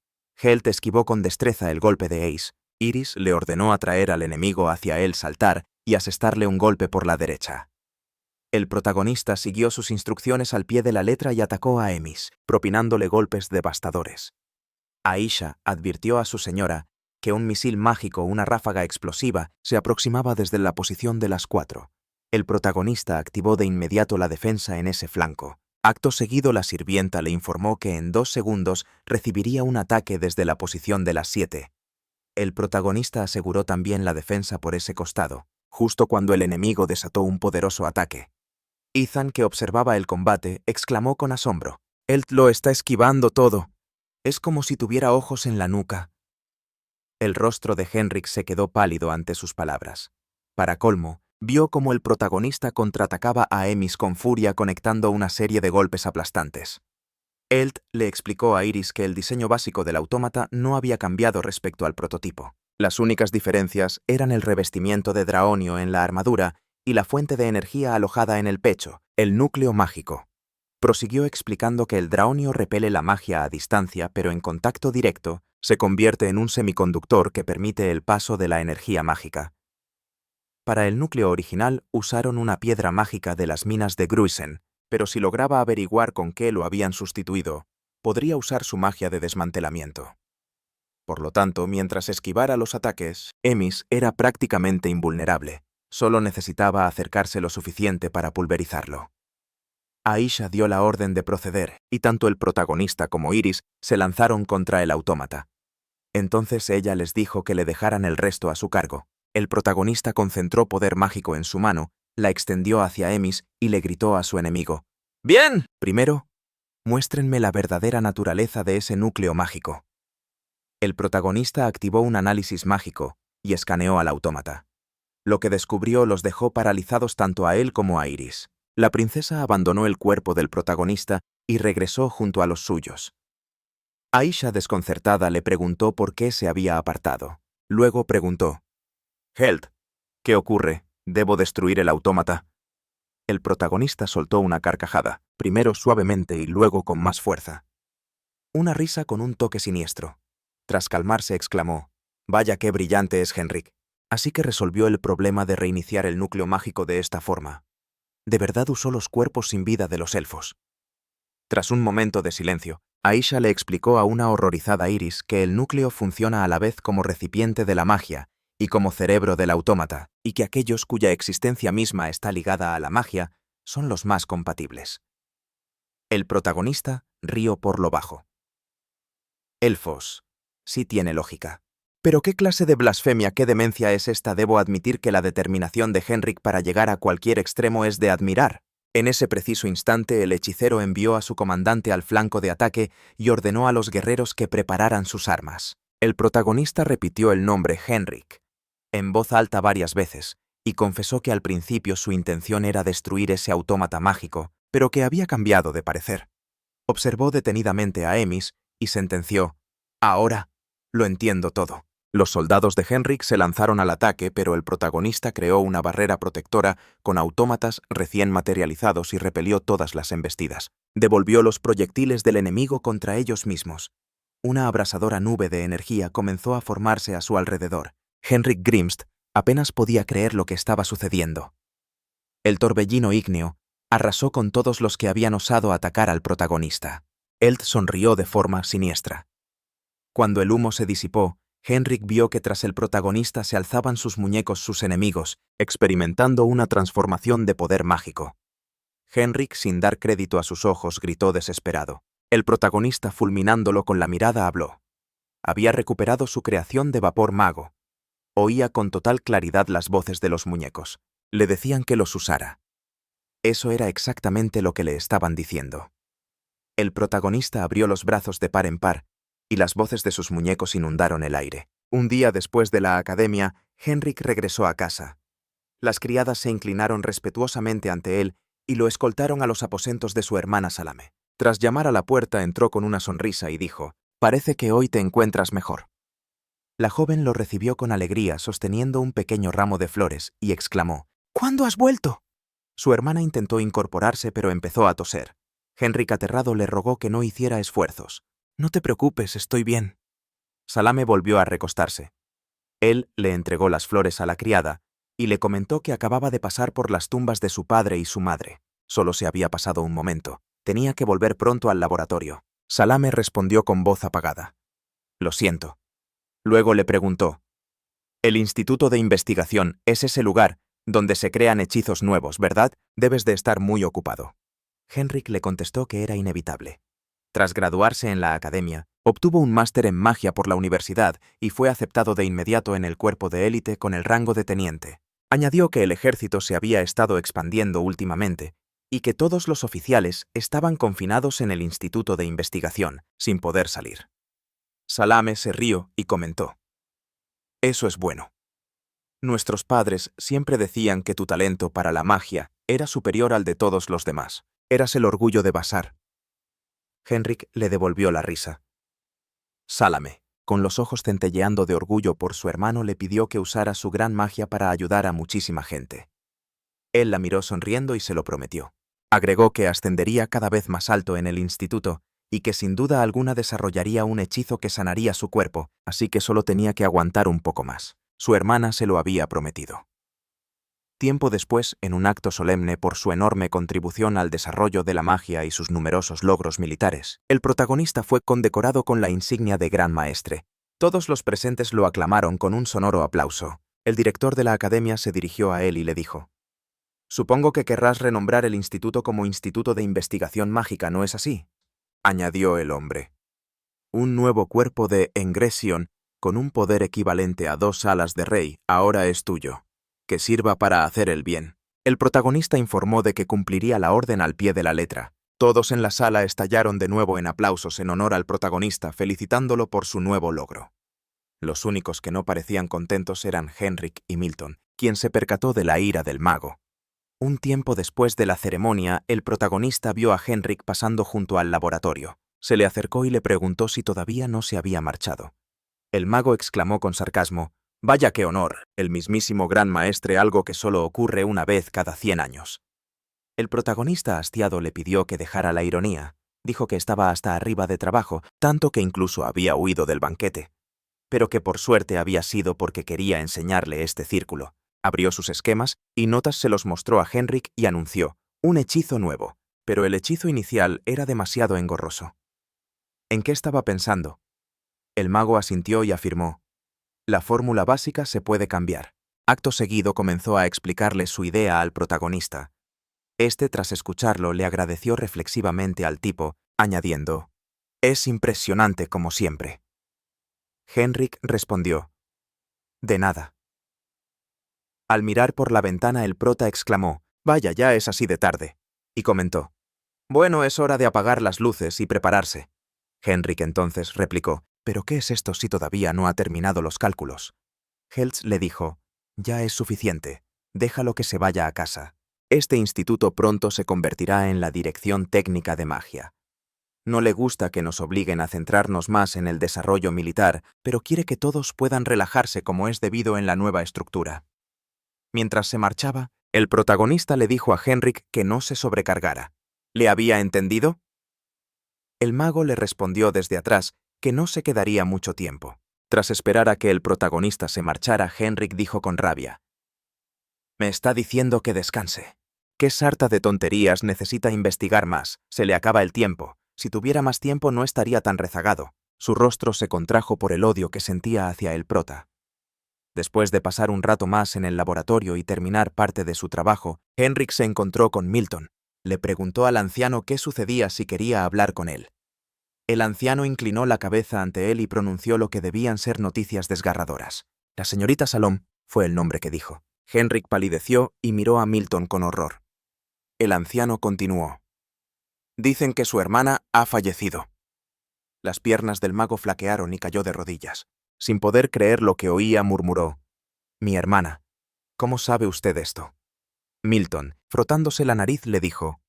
A: Helt esquivó con destreza el golpe de Ace. Iris le ordenó atraer al enemigo hacia él, saltar y asestarle un golpe por la derecha. El protagonista siguió sus instrucciones al pie de la letra y atacó a Emis, propinándole golpes devastadores. Aisha advirtió a su señora que un misil mágico, una ráfaga explosiva, se aproximaba desde la posición de las 4. El protagonista activó de inmediato la defensa en ese flanco. Acto seguido, la sirvienta le informó que en 2 segundos recibiría un ataque desde la posición de las 7. El protagonista aseguró también la defensa por ese costado, justo cuando el enemigo desató un poderoso ataque. Ethan, que observaba el combate, exclamó con asombro: «Él lo está esquivando todo. Es como si tuviera ojos en la nuca». El rostro de Henrik se quedó pálido ante sus palabras. Para colmo, vio como el protagonista contraatacaba a Emis con furia, conectando una serie de golpes aplastantes. Elt le explicó a Iris que el diseño básico del autómata no había cambiado respecto al prototipo. Las únicas diferencias eran el revestimiento de draonio en la armadura y la fuente de energía alojada en el pecho, el núcleo mágico. Prosiguió explicando que el draonio repele la magia a distancia, pero en contacto directo se convierte en un semiconductor que permite el paso de la energía mágica. Para el núcleo original usaron una piedra mágica de las minas de Gruisen, pero si lograba averiguar con qué lo habían sustituido, podría usar su magia de desmantelamiento. Por lo tanto, mientras esquivara los ataques, Emis era prácticamente invulnerable. Solo necesitaba acercarse lo suficiente para pulverizarlo. Aisha dio la orden de proceder, y tanto el protagonista como Iris se lanzaron contra el autómata. Entonces ella les dijo que le dejaran el resto a su cargo. El protagonista concentró poder mágico en su mano, la extendió hacia Emis y le gritó a su enemigo: «¡Bien! Primero, muéstrenme la verdadera naturaleza de ese núcleo mágico». El protagonista activó un análisis mágico y escaneó al autómata. Lo que descubrió los dejó paralizados tanto a él como a Iris. La princesa abandonó el cuerpo del protagonista y regresó junto a los suyos. Aisha, desconcertada, le preguntó por qué se había apartado. Luego preguntó: «Helt, ¿qué ocurre? ¿Debo destruir el autómata?». El protagonista soltó una carcajada, primero suavemente y luego con más fuerza. Una risa con un toque siniestro. Tras calmarse, exclamó: «Vaya qué brillante es Henrik». Así que resolvió el problema de reiniciar el núcleo mágico de esta forma. De verdad usó los cuerpos sin vida de los elfos. Tras un momento de silencio, Aisha le explicó a una horrorizada Iris que el núcleo funciona a la vez como recipiente de la magia y como cerebro del autómata, y que aquellos cuya existencia misma está ligada a la magia son los más compatibles. El protagonista rió por lo bajo. «Elfos. Sí tiene lógica. Pero ¿qué clase de blasfemia, qué demencia es esta? Debo admitir que la determinación de Henrik para llegar a cualquier extremo es de admirar». En ese preciso instante, el hechicero envió a su comandante al flanco de ataque y ordenó a los guerreros que prepararan sus armas. El protagonista repitió el nombre Henrik en voz alta varias veces y confesó que al principio su intención era destruir ese autómata mágico, pero que había cambiado de parecer. Observó detenidamente a Emis y sentenció: «Ahora lo entiendo todo». Los soldados de Henrik se lanzaron al ataque, pero el protagonista creó una barrera protectora con autómatas recién materializados y repelió todas las embestidas. Devolvió los proyectiles del enemigo contra ellos mismos. Una abrasadora nube de energía comenzó a formarse a su alrededor. Henrik Grimst apenas podía creer lo que estaba sucediendo. El torbellino ígneo arrasó con todos los que habían osado atacar al protagonista. Eld sonrió de forma siniestra. Cuando el humo se disipó, Henrik vio que tras el protagonista se alzaban sus muñecos, sus enemigos, experimentando una transformación de poder mágico. Henrik, sin dar crédito a sus ojos, gritó desesperado. El protagonista, fulminándolo con la mirada, habló. Había recuperado su creación de vapor mago. Oía con total claridad las voces de los muñecos. Le decían que los usara. Eso era exactamente lo que le estaban diciendo. El protagonista abrió los brazos de par en par, y las voces de sus muñecos inundaron el aire. Un día después de la academia, Henrik regresó a casa. Las criadas se inclinaron respetuosamente ante él y lo escoltaron a los aposentos de su hermana Salame. Tras llamar a la puerta, entró con una sonrisa y dijo: «Parece que hoy te encuentras mejor». La joven lo recibió con alegría, sosteniendo un pequeño ramo de flores, y exclamó: «¿Cuándo has vuelto?». Su hermana intentó incorporarse, pero empezó a toser. Henrik, aterrado, le rogó que no hiciera esfuerzos. «No te preocupes, estoy bien». Salame volvió a recostarse. Él le entregó las flores a la criada y le comentó que acababa de pasar por las tumbas de su padre y su madre. Solo se había pasado un momento. Tenía que volver pronto al laboratorio. Salame respondió con voz apagada: «Lo siento». Luego le preguntó: «El Instituto de Investigación es ese lugar donde se crean hechizos nuevos, ¿verdad? Debes de estar muy ocupado». Henrik le contestó que era inevitable. Tras graduarse en la academia, obtuvo un máster en magia por la universidad y fue aceptado de inmediato en el cuerpo de élite con el rango de teniente. Añadió que el ejército se había estado expandiendo últimamente y que todos los oficiales estaban confinados en el Instituto de Investigación, sin poder salir. Salame se rió y comentó: «Eso es bueno. Nuestros padres siempre decían que tu talento para la magia era superior al de todos los demás. Eras el orgullo de Basar». Henrik le devolvió la risa. Salame, con los ojos centelleando de orgullo por su hermano, le pidió que usara su gran magia para ayudar a muchísima gente. Él la miró sonriendo y se lo prometió. Agregó que ascendería cada vez más alto en el instituto y que sin duda alguna desarrollaría un hechizo que sanaría su cuerpo, así que solo tenía que aguantar un poco más. Su hermana se lo había prometido. Tiempo después, en un acto solemne por su enorme contribución al desarrollo de la magia y sus numerosos logros militares, el protagonista fue condecorado con la insignia de Gran Maestre. Todos los presentes lo aclamaron con un sonoro aplauso. El director de la academia se dirigió a él y le dijo: «Supongo que querrás renombrar el instituto como Instituto de Investigación Mágica, ¿no es así?», añadió el hombre. «Un nuevo cuerpo de Engression, con un poder equivalente a 2 alas de rey, ahora es tuyo. Que sirva para hacer el bien». El protagonista informó de que cumpliría la orden al pie de la letra. Todos en la sala estallaron de nuevo en aplausos en honor al protagonista, felicitándolo por su nuevo logro. Los únicos que no parecían contentos eran Henrik y Milton, quien se percató de la ira del mago. Un tiempo después de la ceremonia, el protagonista vio a Henrik pasando junto al laboratorio. Se le acercó y le preguntó si todavía no se había marchado. El mago exclamó con sarcasmo: «Vaya qué honor, el mismísimo Gran Maestre, algo que solo ocurre una vez cada 100 años». El protagonista hastiado le pidió que dejara la ironía. Dijo que estaba hasta arriba de trabajo, tanto que incluso había huido del banquete. Pero que por suerte había sido porque quería enseñarle este círculo. Abrió sus esquemas y notas, se los mostró a Henrik y anunció: «Un hechizo nuevo». Pero el hechizo inicial era demasiado engorroso. ¿En qué estaba pensando? El mago asintió y afirmó: «La fórmula básica se puede cambiar». Acto seguido comenzó a explicarle su idea al protagonista. Este, tras escucharlo, le agradeció reflexivamente al tipo, añadiendo: «Es impresionante como siempre». Henrik respondió: «De nada». Al mirar por la ventana, el prota exclamó: «Vaya, ya es así de tarde», y comentó: «Bueno, es hora de apagar las luces y prepararse». Henrik entonces replicó: «¿Pero qué es esto si todavía no ha terminado los cálculos?». Heltz le dijo: «Ya es suficiente, déjalo que se vaya a casa. Este instituto pronto se convertirá en la Dirección Técnica de Magia». No le gusta que nos obliguen a centrarnos más en el desarrollo militar, pero quiere que todos puedan relajarse como es debido en la nueva estructura. Mientras se marchaba, el protagonista le dijo a Henrik que no se sobrecargara. ¿Le había entendido? El mago le respondió desde atrás que no se quedaría mucho tiempo. Tras esperar a que el protagonista se marchara, Henrik dijo con rabia: «Me está diciendo que descanse. ¿Qué sarta de tonterías necesita investigar más? Se le acaba el tiempo. Si tuviera más tiempo no estaría tan rezagado». Su rostro se contrajo por el odio que sentía hacia el prota. Después de pasar un rato más en el laboratorio y terminar parte de su trabajo, Henrik se encontró con Milton. Le preguntó al anciano qué sucedía si quería hablar con él. El anciano inclinó la cabeza ante él y pronunció lo que debían ser noticias desgarradoras. «La señorita Salom», fue el nombre que dijo. Henrik palideció y miró a Milton con horror. El anciano continuó: «Dicen que su hermana ha fallecido». Las piernas del mago flaquearon y cayó de rodillas. Sin poder creer lo que oía, murmuró: «Mi hermana. ¿Cómo sabe usted esto?». Milton, frotándose la nariz, le dijo: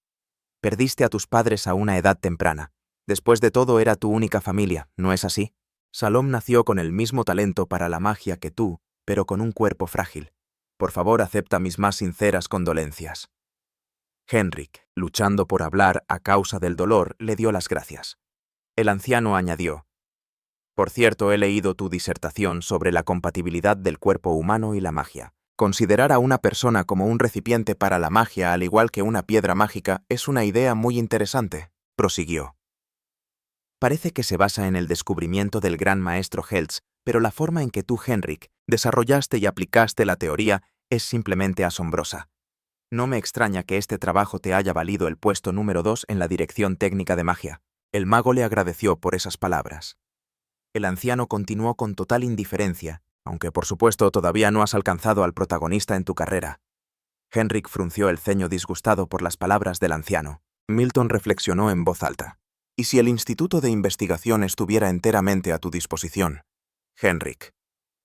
A: «Perdiste a tus padres a una edad temprana. Después de todo era tu única familia, ¿no es así? Salom nació con el mismo talento para la magia que tú, pero con un cuerpo frágil. Por favor, acepta mis más sinceras condolencias». Henrik, luchando por hablar a causa del dolor, le dio las gracias. El anciano añadió: «Por cierto, he leído tu disertación sobre la compatibilidad del cuerpo humano y la magia. Considerar a una persona como un recipiente para la magia al igual que una piedra mágica es una idea muy interesante», prosiguió. «Parece que se basa en el descubrimiento del gran maestro Heltz, pero la forma en que tú, Henrik, desarrollaste y aplicaste la teoría es simplemente asombrosa. No me extraña que este trabajo te haya valido el puesto número 2 en la dirección técnica de magia». El mago le agradeció por esas palabras. El anciano continuó con total indiferencia, aunque por supuesto todavía no has alcanzado al protagonista en tu carrera. Henrik frunció el ceño disgustado por las palabras del anciano. Milton reflexionó en voz alta. «¿Y si el Instituto de Investigación estuviera enteramente a tu disposición? Henrik,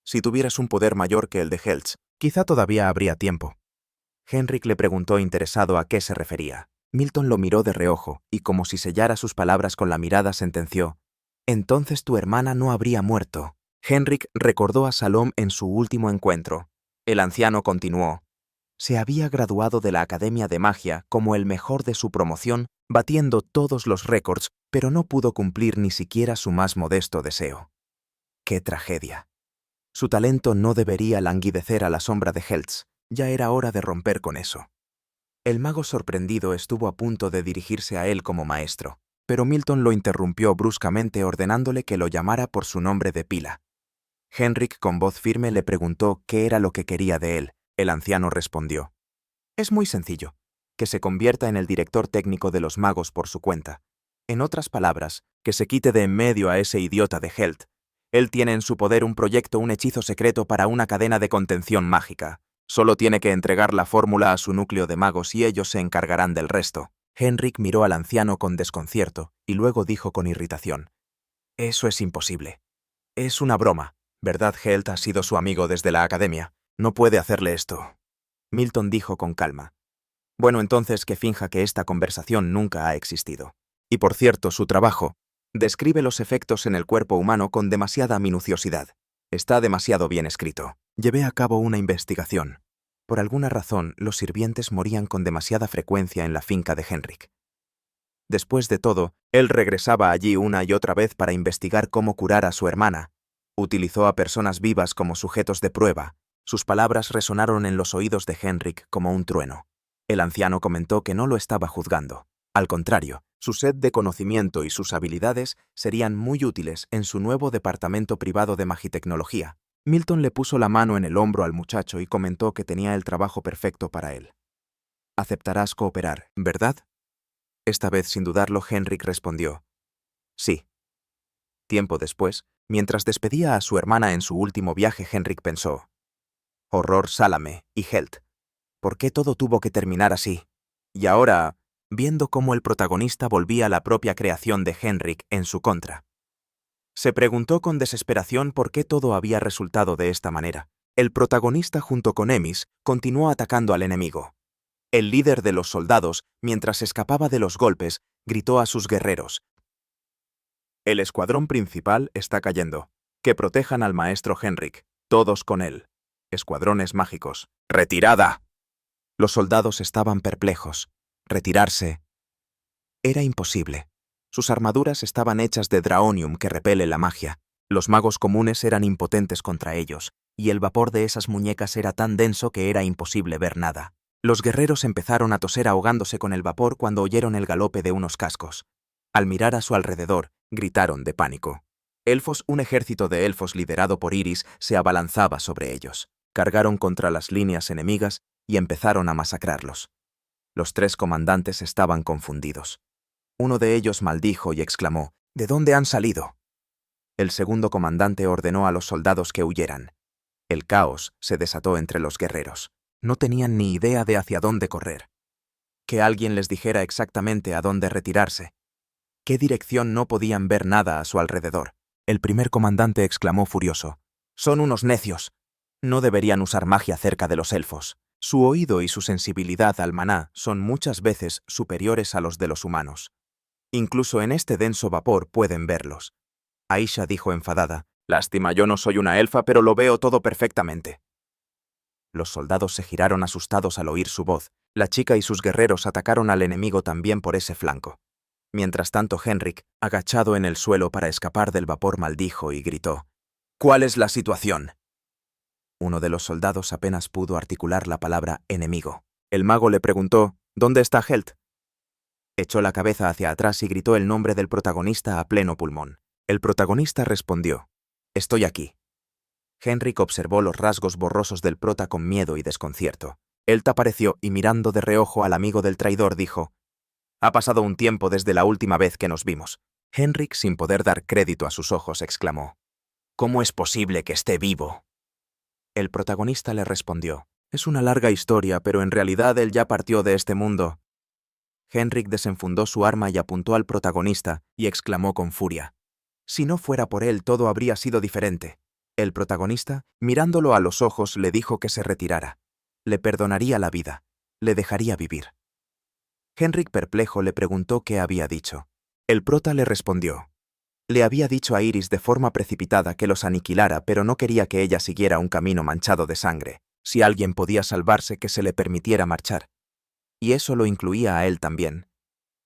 A: si tuvieras un poder mayor que el de Heltz, quizá todavía habría tiempo». Henrik le preguntó interesado a qué se refería. Milton lo miró de reojo y, como si sellara sus palabras con la mirada, sentenció: «Entonces tu hermana no habría muerto». Henrik recordó a Salom en su último encuentro. El anciano continuó: «Se había graduado de la Academia de Magia como el mejor de su promoción, batiendo todos los récords, pero no pudo cumplir ni siquiera su más modesto deseo. ¡Qué tragedia! Su talento no debería languidecer a la sombra de Heltz. Ya era hora de romper con eso». El mago sorprendido estuvo a punto de dirigirse a él como maestro, pero Milton lo interrumpió bruscamente ordenándole que lo llamara por su nombre de pila. Henrik con voz firme le preguntó qué era lo que quería de él. El anciano respondió: «Es muy sencillo, que se convierta en el director técnico de los magos por su cuenta. En otras palabras, que se quite de en medio a ese idiota de Held. Él tiene en su poder un proyecto, un hechizo secreto para una cadena de contención mágica. Solo tiene que entregar la fórmula a su núcleo de magos y ellos se encargarán del resto». Henrik miró al anciano con desconcierto y luego dijo con irritación: «Eso es imposible. Es una broma, ¿verdad? Held ha sido su amigo desde la academia. No puede hacerle esto». Milton dijo con calma: «Bueno, entonces que finja que esta conversación nunca ha existido. Y por cierto, su trabajo describe los efectos en el cuerpo humano con demasiada minuciosidad. Está demasiado bien escrito. Llevé a cabo una investigación. Por alguna razón, los sirvientes morían con demasiada frecuencia en la finca de Henrik. Después de todo, él regresaba allí una y otra vez para investigar cómo curar a su hermana. Utilizó a personas vivas como sujetos de prueba». Sus palabras resonaron en los oídos de Henrik como un trueno. El anciano comentó que no lo estaba juzgando. Al contrario, su sed de conocimiento y sus habilidades serían muy útiles en su nuevo departamento privado de magitecnología. Milton le puso la mano en el hombro al muchacho y comentó que tenía el trabajo perfecto para él. «Aceptarás cooperar, ¿verdad?». Esta vez, sin dudarlo, Henrik respondió: «Sí». Tiempo después, mientras despedía a su hermana en su último viaje, Henrik pensó: «Horror Salame y Held. ¿Por qué todo tuvo que terminar así?». Y ahora, viendo cómo el protagonista volvía a la propia creación de Henrik en su contra, se preguntó con desesperación por qué todo había resultado de esta manera. El protagonista, junto con Emis, continuó atacando al enemigo. El líder de los soldados, mientras escapaba de los golpes, gritó a sus guerreros: El escuadrón principal está cayendo. Que protejan al maestro Henrik. Todos con él. Escuadrones mágicos. ¡Retirada! Los soldados estaban perplejos. Retirarse era imposible. Sus armaduras estaban hechas de draonium que repele la magia. Los magos comunes eran impotentes contra ellos, y el vapor de esas muñecas era tan denso que era imposible ver nada. Los guerreros empezaron a toser ahogándose con el vapor cuando oyeron el galope de unos cascos. Al mirar a su alrededor, gritaron de pánico. Un ejército de elfos liderado por Iris se abalanzaba sobre ellos. Cargaron contra las líneas enemigas y empezaron a masacrarlos. Los 3 comandantes estaban confundidos. Uno de ellos maldijo y exclamó: «¿De dónde han salido?». El segundo comandante ordenó a los soldados que huyeran. El caos se desató entre los guerreros. No tenían ni idea de hacia dónde correr. Que alguien les dijera exactamente a dónde retirarse. ¿Qué dirección? No podían ver nada a su alrededor. El primer comandante exclamó furioso: «Son unos necios. No deberían usar magia cerca de los elfos. Su oído y su sensibilidad al maná son muchas veces superiores a los de los humanos. Incluso en este denso vapor pueden verlos». Aisha dijo enfadada: «Lástima, yo no soy una elfa, pero lo veo todo perfectamente». Los soldados se giraron asustados al oír su voz. La chica y sus guerreros atacaron al enemigo también por ese flanco. Mientras tanto, Henrik, agachado en el suelo para escapar del vapor, maldijo y gritó: «¿Cuál es la situación?». Uno de los soldados apenas pudo articular la palabra enemigo. El mago le preguntó: «¿Dónde está Helt?». Echó la cabeza hacia atrás y gritó el nombre del protagonista a pleno pulmón. El protagonista respondió: «Estoy aquí». Henrik observó los rasgos borrosos del prota con miedo y desconcierto. Helt apareció y, mirando de reojo al amigo del traidor, dijo: «Ha pasado un tiempo desde la última vez que nos vimos». Henrik, sin poder dar crédito a sus ojos, exclamó: «¿Cómo es posible que esté vivo?». El protagonista le respondió: «Es una larga historia, pero en realidad él ya partió de este mundo». Henrik desenfundó su arma y apuntó al protagonista y exclamó con furia: «Si no fuera por él, todo habría sido diferente». El protagonista, mirándolo a los ojos, le dijo que se retirara. Le perdonaría la vida. Le dejaría vivir. Henrik, perplejo, le preguntó qué había dicho. El prota le respondió: «Le había dicho a Iris de forma precipitada que los aniquilara, pero no quería que ella siguiera un camino manchado de sangre. Si alguien podía salvarse, que se le permitiera marchar. Y eso lo incluía a él también».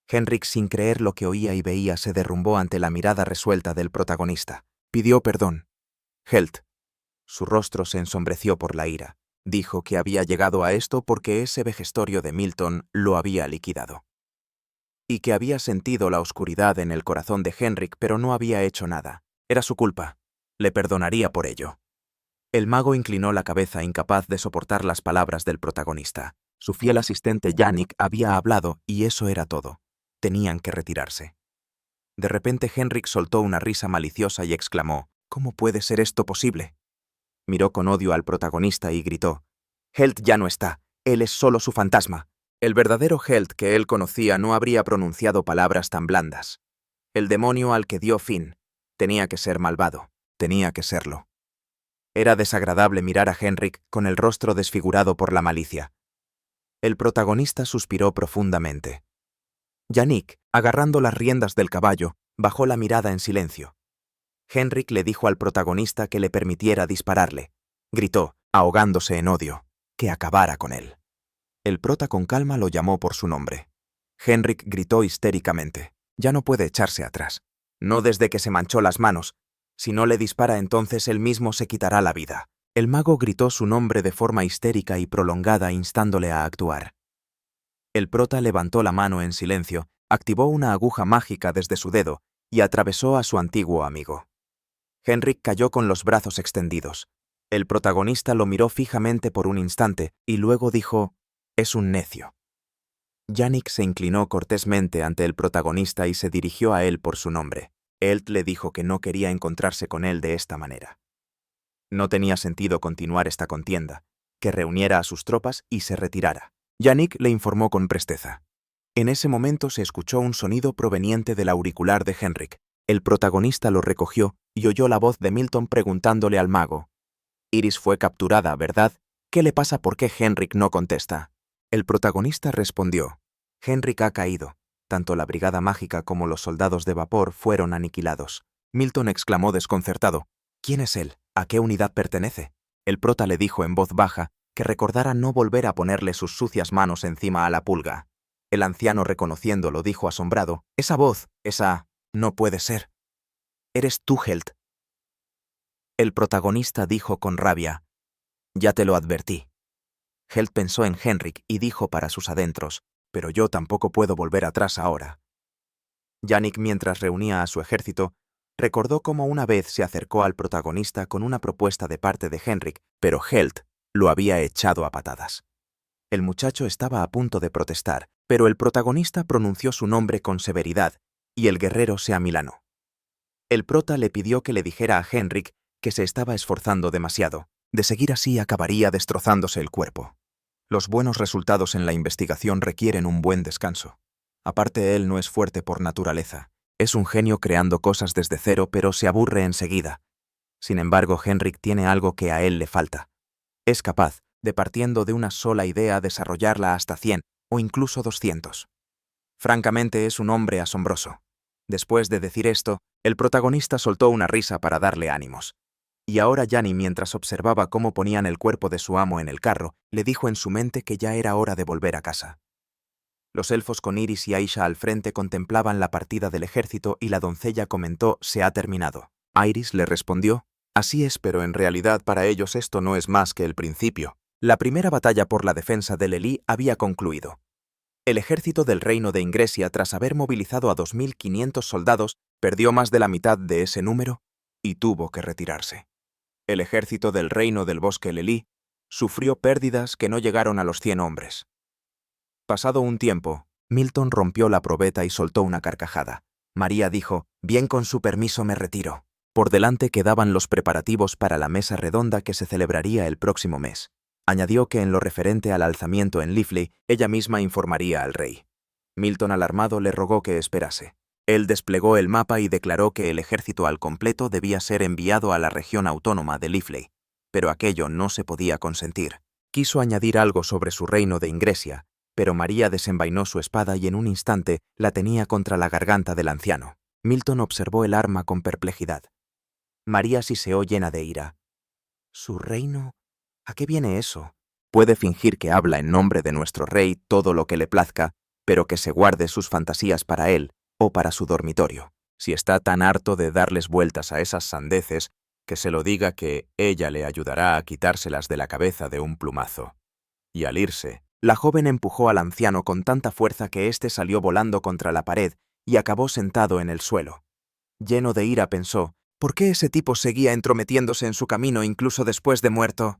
A: Henrik, sin creer lo que oía y veía, se derrumbó ante la mirada resuelta del protagonista. Pidió perdón. «Helt». Su rostro se ensombreció por la ira. Dijo que había llegado a esto porque ese vejestorio de Milton lo había liquidado. Y que había sentido la oscuridad en el corazón de Henrik, pero no había hecho nada. Era su culpa. Le perdonaría por ello. El mago inclinó la cabeza, incapaz de soportar las palabras del protagonista. Su fiel asistente Yannick había hablado y eso era todo. Tenían que retirarse. De repente Henrik soltó una risa maliciosa y exclamó: «¿Cómo puede ser esto posible?». Miró con odio al protagonista y gritó: «Helt ya no está. Él es solo su fantasma». El verdadero Helt que él conocía no habría pronunciado palabras tan blandas. El demonio al que dio fin tenía que ser malvado. Tenía que serlo. Era desagradable mirar a Henrik con el rostro desfigurado por la malicia. El protagonista suspiró profundamente. Yannick, agarrando las riendas del caballo, bajó la mirada en silencio. Henrik le dijo al protagonista que le permitiera dispararle. Gritó, ahogándose en odio, que acabara con él. El prota con calma lo llamó por su nombre. Henrik gritó histéricamente: «Ya no puede echarse atrás. No desde que se manchó las manos. Si no le dispara, entonces él mismo se quitará la vida». El mago gritó su nombre de forma histérica y prolongada, instándole a actuar. El prota levantó la mano en silencio, activó una aguja mágica desde su dedo y atravesó a su antiguo amigo. Henrik cayó con los brazos extendidos. El protagonista lo miró fijamente por un instante y luego dijo: «Es un necio». Yannick se inclinó cortésmente ante el protagonista y se dirigió a él por su nombre. Él le dijo que no quería encontrarse con él de esta manera. No tenía sentido continuar esta contienda, que reuniera a sus tropas y se retirara. Yannick le informó con presteza. En ese momento se escuchó un sonido proveniente del auricular de Henrik. El protagonista lo recogió y oyó la voz de Milton preguntándole al mago: «Iris fue capturada, ¿verdad? ¿Qué le pasa? ¿Por qué Henrik no contesta?». El protagonista respondió: «Henrik ha caído. Tanto la Brigada Mágica como los soldados de vapor fueron aniquilados. Milton exclamó desconcertado: «¿Quién es él? ¿A qué unidad pertenece?». El prota le dijo en voz baja que recordara no volver a ponerle sus sucias manos encima a la pulga. El anciano, reconociéndolo, dijo asombrado: «Esa voz, esa... no puede ser. Eres tú, Helt». El protagonista dijo con rabia: «Ya te lo advertí». Helt pensó en Henrik y dijo para sus adentros: «Pero yo tampoco puedo volver atrás ahora». Yannick, mientras reunía a su ejército, recordó cómo una vez se acercó al protagonista con una propuesta de parte de Henrik, pero Helt lo había echado a patadas. El muchacho estaba a punto de protestar, pero el protagonista pronunció su nombre con severidad y el guerrero se amilanó. El prota le pidió que le dijera a Henrik que se estaba esforzando demasiado. De seguir así acabaría destrozándose el cuerpo. Los buenos resultados en la investigación requieren un buen descanso. Aparte, él no es fuerte por naturaleza. Es un genio creando cosas desde cero, pero se aburre enseguida. Sin embargo, Henrik tiene algo que a él le falta. Es capaz de, partiendo de una sola idea, desarrollarla hasta 100 o incluso 200. Francamente, es un hombre asombroso. Después de decir esto, el protagonista soltó una risa para darle ánimos. Y ahora Yanni, mientras observaba cómo ponían el cuerpo de su amo en el carro, le dijo en su mente que ya era hora de volver a casa. Los elfos con Iris y Aisha al frente contemplaban la partida del ejército y la doncella comentó: «Se ha terminado». Iris le respondió: «Así es, pero en realidad para ellos esto no es más que el principio». La primera batalla por la defensa de Lely había concluido. El ejército del reino de Ingresia, tras haber movilizado a 2500 soldados, perdió más de la mitad de ese número y tuvo que retirarse. El ejército del reino del bosque Lely sufrió pérdidas que no llegaron a los 100 hombres. Pasado un tiempo, Milton rompió la probeta y soltó una carcajada. María dijo: «Bien, con su permiso me retiro». Por delante quedaban los preparativos para la mesa redonda que se celebraría el próximo mes. Añadió que en lo referente al alzamiento en Liffley, ella misma informaría al rey. Milton, alarmado, le rogó que esperase. Él desplegó el mapa y declaró que el ejército al completo debía ser enviado a la región autónoma de Liffley, pero aquello no se podía consentir. Quiso añadir algo sobre su reino de Ingresia, pero María desenvainó su espada y en un instante la tenía contra la garganta del anciano. Milton observó el arma con perplejidad. María siseó llena de ira. «¿Su reino? ¿A qué viene eso? Puede fingir que habla en nombre de nuestro rey todo lo que le plazca, pero que se guarde sus fantasías para él o para su dormitorio. Si está tan harto de darles vueltas a esas sandeces, que se lo diga, que ella le ayudará a quitárselas de la cabeza de un plumazo». Y al irse, la joven empujó al anciano con tanta fuerza que éste salió volando contra la pared y acabó sentado en el suelo. Lleno de ira pensó: ¿por qué ese tipo seguía entrometiéndose en su camino incluso después de muerto?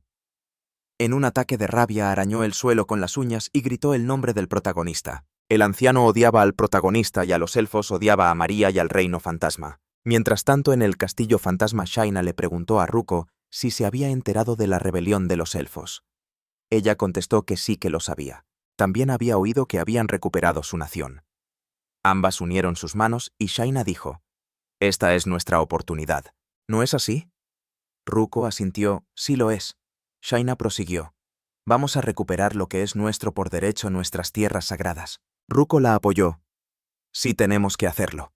A: En un ataque de rabia arañó el suelo con las uñas y gritó el nombre del protagonista. El anciano odiaba al protagonista y a los elfos odiaba a María y al reino fantasma. Mientras tanto, en el castillo fantasma, Shaina le preguntó a Ruko si se había enterado de la rebelión de los elfos. Ella contestó que sí que lo sabía. También había oído que habían recuperado su nación. Ambas unieron sus manos y Shaina dijo: «Esta es nuestra oportunidad. ¿No es así?». Ruko asintió: «Sí lo es». Shaina prosiguió: «Vamos a recuperar lo que es nuestro por derecho, nuestras tierras sagradas». Ruko la apoyó: «Sí, tenemos que hacerlo.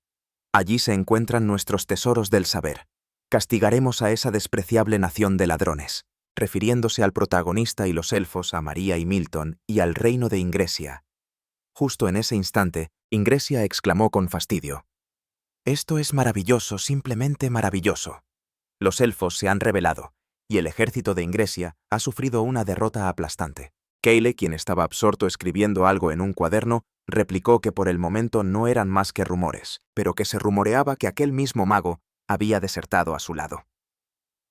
A: Allí se encuentran nuestros tesoros del saber. Castigaremos a esa despreciable nación de ladrones», refiriéndose al protagonista y los elfos, a María y Milton, y al reino de Ingresia. Justo en ese instante, Ingresia exclamó con fastidio: «Esto es maravilloso, simplemente maravilloso. Los elfos se han rebelado, y el ejército de Ingresia ha sufrido una derrota aplastante». Keile, quien estaba absorto escribiendo algo en un cuaderno, replicó que por el momento no eran más que rumores, pero que se rumoreaba que aquel mismo mago había desertado a su lado.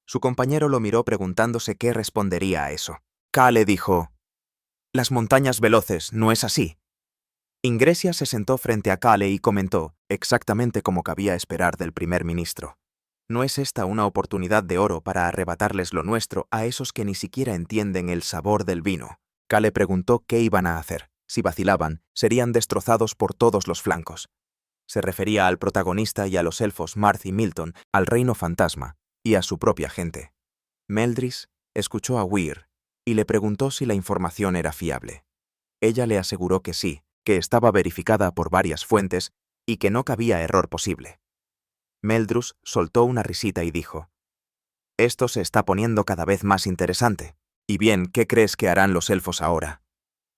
A: Su compañero lo miró preguntándose qué respondería a eso. Kale dijo: «Las montañas veloces, ¿no es así?». Ingresia se sentó frente a Kale y comentó, exactamente como cabía esperar del primer ministro: «¿No es esta una oportunidad de oro para arrebatarles lo nuestro a esos que ni siquiera entienden el sabor del vino?». Kale preguntó qué iban a hacer. Si vacilaban, serían destrozados por todos los flancos. Se refería al protagonista y a los elfos Marth y Milton, al reino fantasma y a su propia gente. Meldris escuchó a Weir y le preguntó si la información era fiable. Ella le aseguró que sí, que estaba verificada por varias fuentes y que no cabía error posible. Meldrus soltó una risita y dijo: «Esto se está poniendo cada vez más interesante. ¿Y bien, qué crees que harán los elfos ahora?».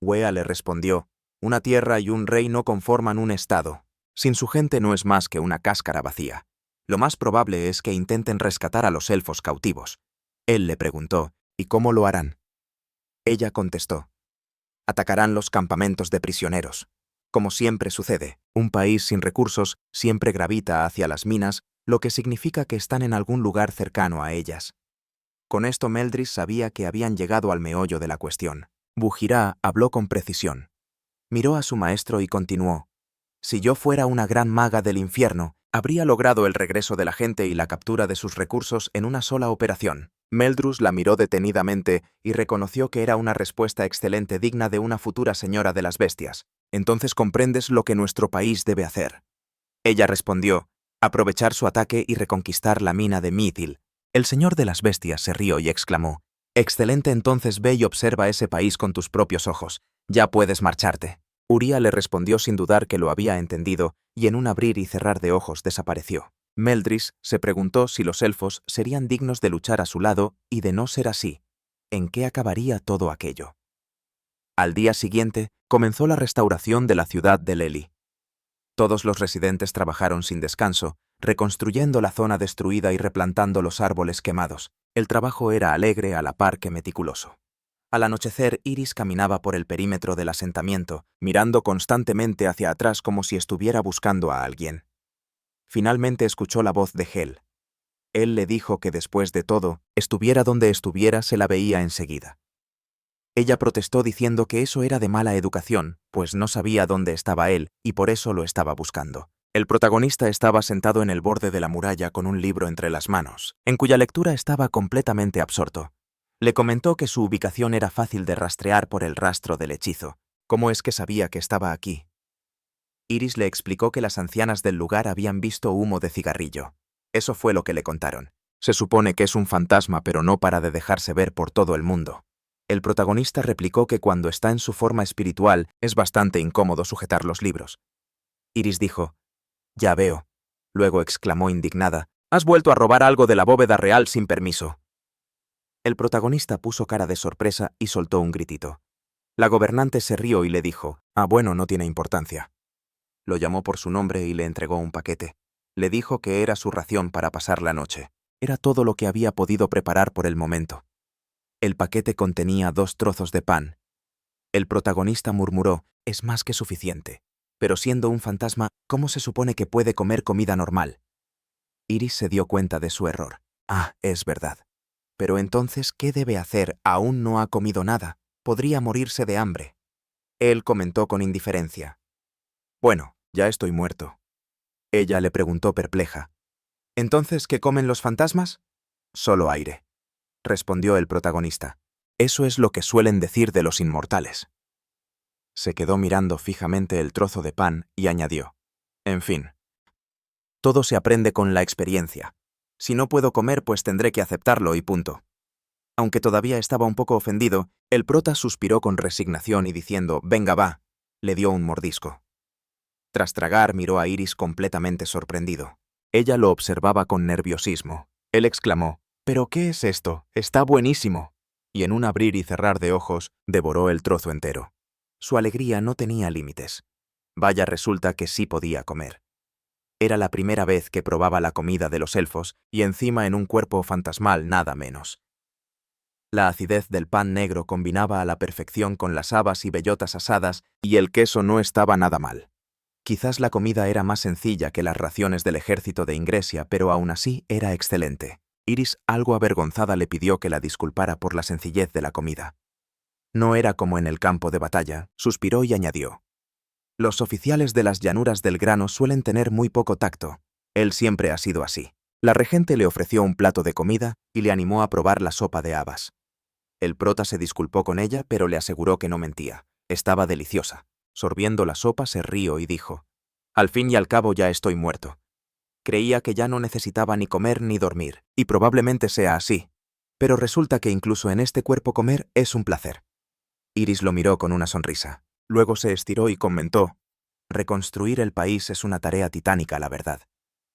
A: Wea le respondió: «Una tierra y un rey no conforman un estado. Sin su gente no es más que una cáscara vacía. Lo más probable es que intenten rescatar a los elfos cautivos». Él le preguntó: «¿Y cómo lo harán?». Ella contestó: «Atacarán los campamentos de prisioneros. Como siempre sucede, un país sin recursos siempre gravita hacia las minas, lo que significa que están en algún lugar cercano a ellas». Con esto Meldris sabía que habían llegado al meollo de la cuestión. Bujirá habló con precisión. Miró a su maestro y continuó: «Si yo fuera una gran maga del infierno, habría logrado el regreso de la gente y la captura de sus recursos en una sola operación». Meldrus la miró detenidamente y reconoció que era una respuesta excelente digna de una futura señora de las bestias. «Entonces comprendes lo que nuestro país debe hacer». Ella respondió: «Aprovechar su ataque y reconquistar la mina de Mithil». El señor de las bestias se rió y exclamó: «Excelente, entonces ve y observa ese país con tus propios ojos. Ya puedes marcharte». Uría le respondió sin dudar que lo había entendido, y en un abrir y cerrar de ojos desapareció. Meldris se preguntó si los elfos serían dignos de luchar a su lado, y de no ser así, ¿en qué acabaría todo aquello? Al día siguiente comenzó la restauración de la ciudad de Lely. Todos los residentes trabajaron sin descanso, reconstruyendo la zona destruida y replantando los árboles quemados. El trabajo era alegre a la par que meticuloso. Al anochecer, Iris caminaba por el perímetro del asentamiento, mirando constantemente hacia atrás como si estuviera buscando a alguien. Finalmente escuchó la voz de Hel. Él le dijo que después de todo, estuviera donde estuviera, se la veía enseguida. Ella protestó diciendo que eso era de mala educación, pues no sabía dónde estaba él y por eso lo estaba buscando. El protagonista estaba sentado en el borde de la muralla con un libro entre las manos, en cuya lectura estaba completamente absorto. Le comentó que su ubicación era fácil de rastrear por el rastro del hechizo. ¿Cómo es que sabía que estaba aquí? Iris le explicó que las ancianas del lugar habían visto humo de cigarrillo. Eso fue lo que le contaron. Se supone que es un fantasma, pero no para de dejarse ver por todo el mundo. El protagonista replicó que cuando está en su forma espiritual es bastante incómodo sujetar los libros. Iris dijo: «Ya veo». Luego exclamó indignada: «Has vuelto a robar algo de la bóveda real sin permiso». El protagonista puso cara de sorpresa y soltó un gritito. La gobernante se rió y le dijo: «Ah, bueno, no tiene importancia». Lo llamó por su nombre y le entregó un paquete. Le dijo que era su ración para pasar la noche. Era todo lo que había podido preparar por el momento. El paquete contenía 2 trozos de pan. El protagonista murmuró: «Es más que suficiente. Pero siendo un fantasma, ¿cómo se supone que puede comer comida normal?». Iris se dio cuenta de su error. «Ah, es verdad. Pero entonces, ¿qué debe hacer? Aún no ha comido nada. Podría morirse de hambre». Él comentó con indiferencia: «Bueno, ya estoy muerto». Ella le preguntó perpleja: «¿Entonces qué comen los fantasmas?». «Solo aire», respondió el protagonista. «Eso es lo que suelen decir de los inmortales». Se quedó mirando fijamente el trozo de pan y añadió: «En fin, todo se aprende con la experiencia. Si no puedo comer, pues tendré que aceptarlo y punto». Aunque todavía estaba un poco ofendido, el prota suspiró con resignación y diciendo: «Venga, va», le dio un mordisco. Tras tragar, miró a Iris completamente sorprendido. Ella lo observaba con nerviosismo. Él exclamó: «¿Pero qué es esto? Está buenísimo». Y en un abrir y cerrar de ojos, devoró el trozo entero. Su alegría no tenía límites. Vaya, resulta que sí podía comer. Era la primera vez que probaba la comida de los elfos, y encima en un cuerpo fantasmal nada menos. La acidez del pan negro combinaba a la perfección con las habas y bellotas asadas, y el queso no estaba nada mal. Quizás la comida era más sencilla que las raciones del ejército de Ingresia, pero aún así era excelente. Iris, algo avergonzada, le pidió que la disculpara por la sencillez de la comida. No era como en el campo de batalla, suspiró y añadió: «Los oficiales de las llanuras del grano suelen tener muy poco tacto. Él siempre ha sido así». La regente le ofreció un plato de comida y le animó a probar la sopa de habas. El prota se disculpó con ella, pero le aseguró que no mentía. Estaba deliciosa. Sorbiendo la sopa, se rió y dijo: «Al fin y al cabo ya estoy muerto. Creía que ya no necesitaba ni comer ni dormir, y probablemente sea así. Pero resulta que incluso en este cuerpo comer es un placer». Iris lo miró con una sonrisa. Luego se estiró y comentó: reconstruir el país es una tarea titánica, la verdad.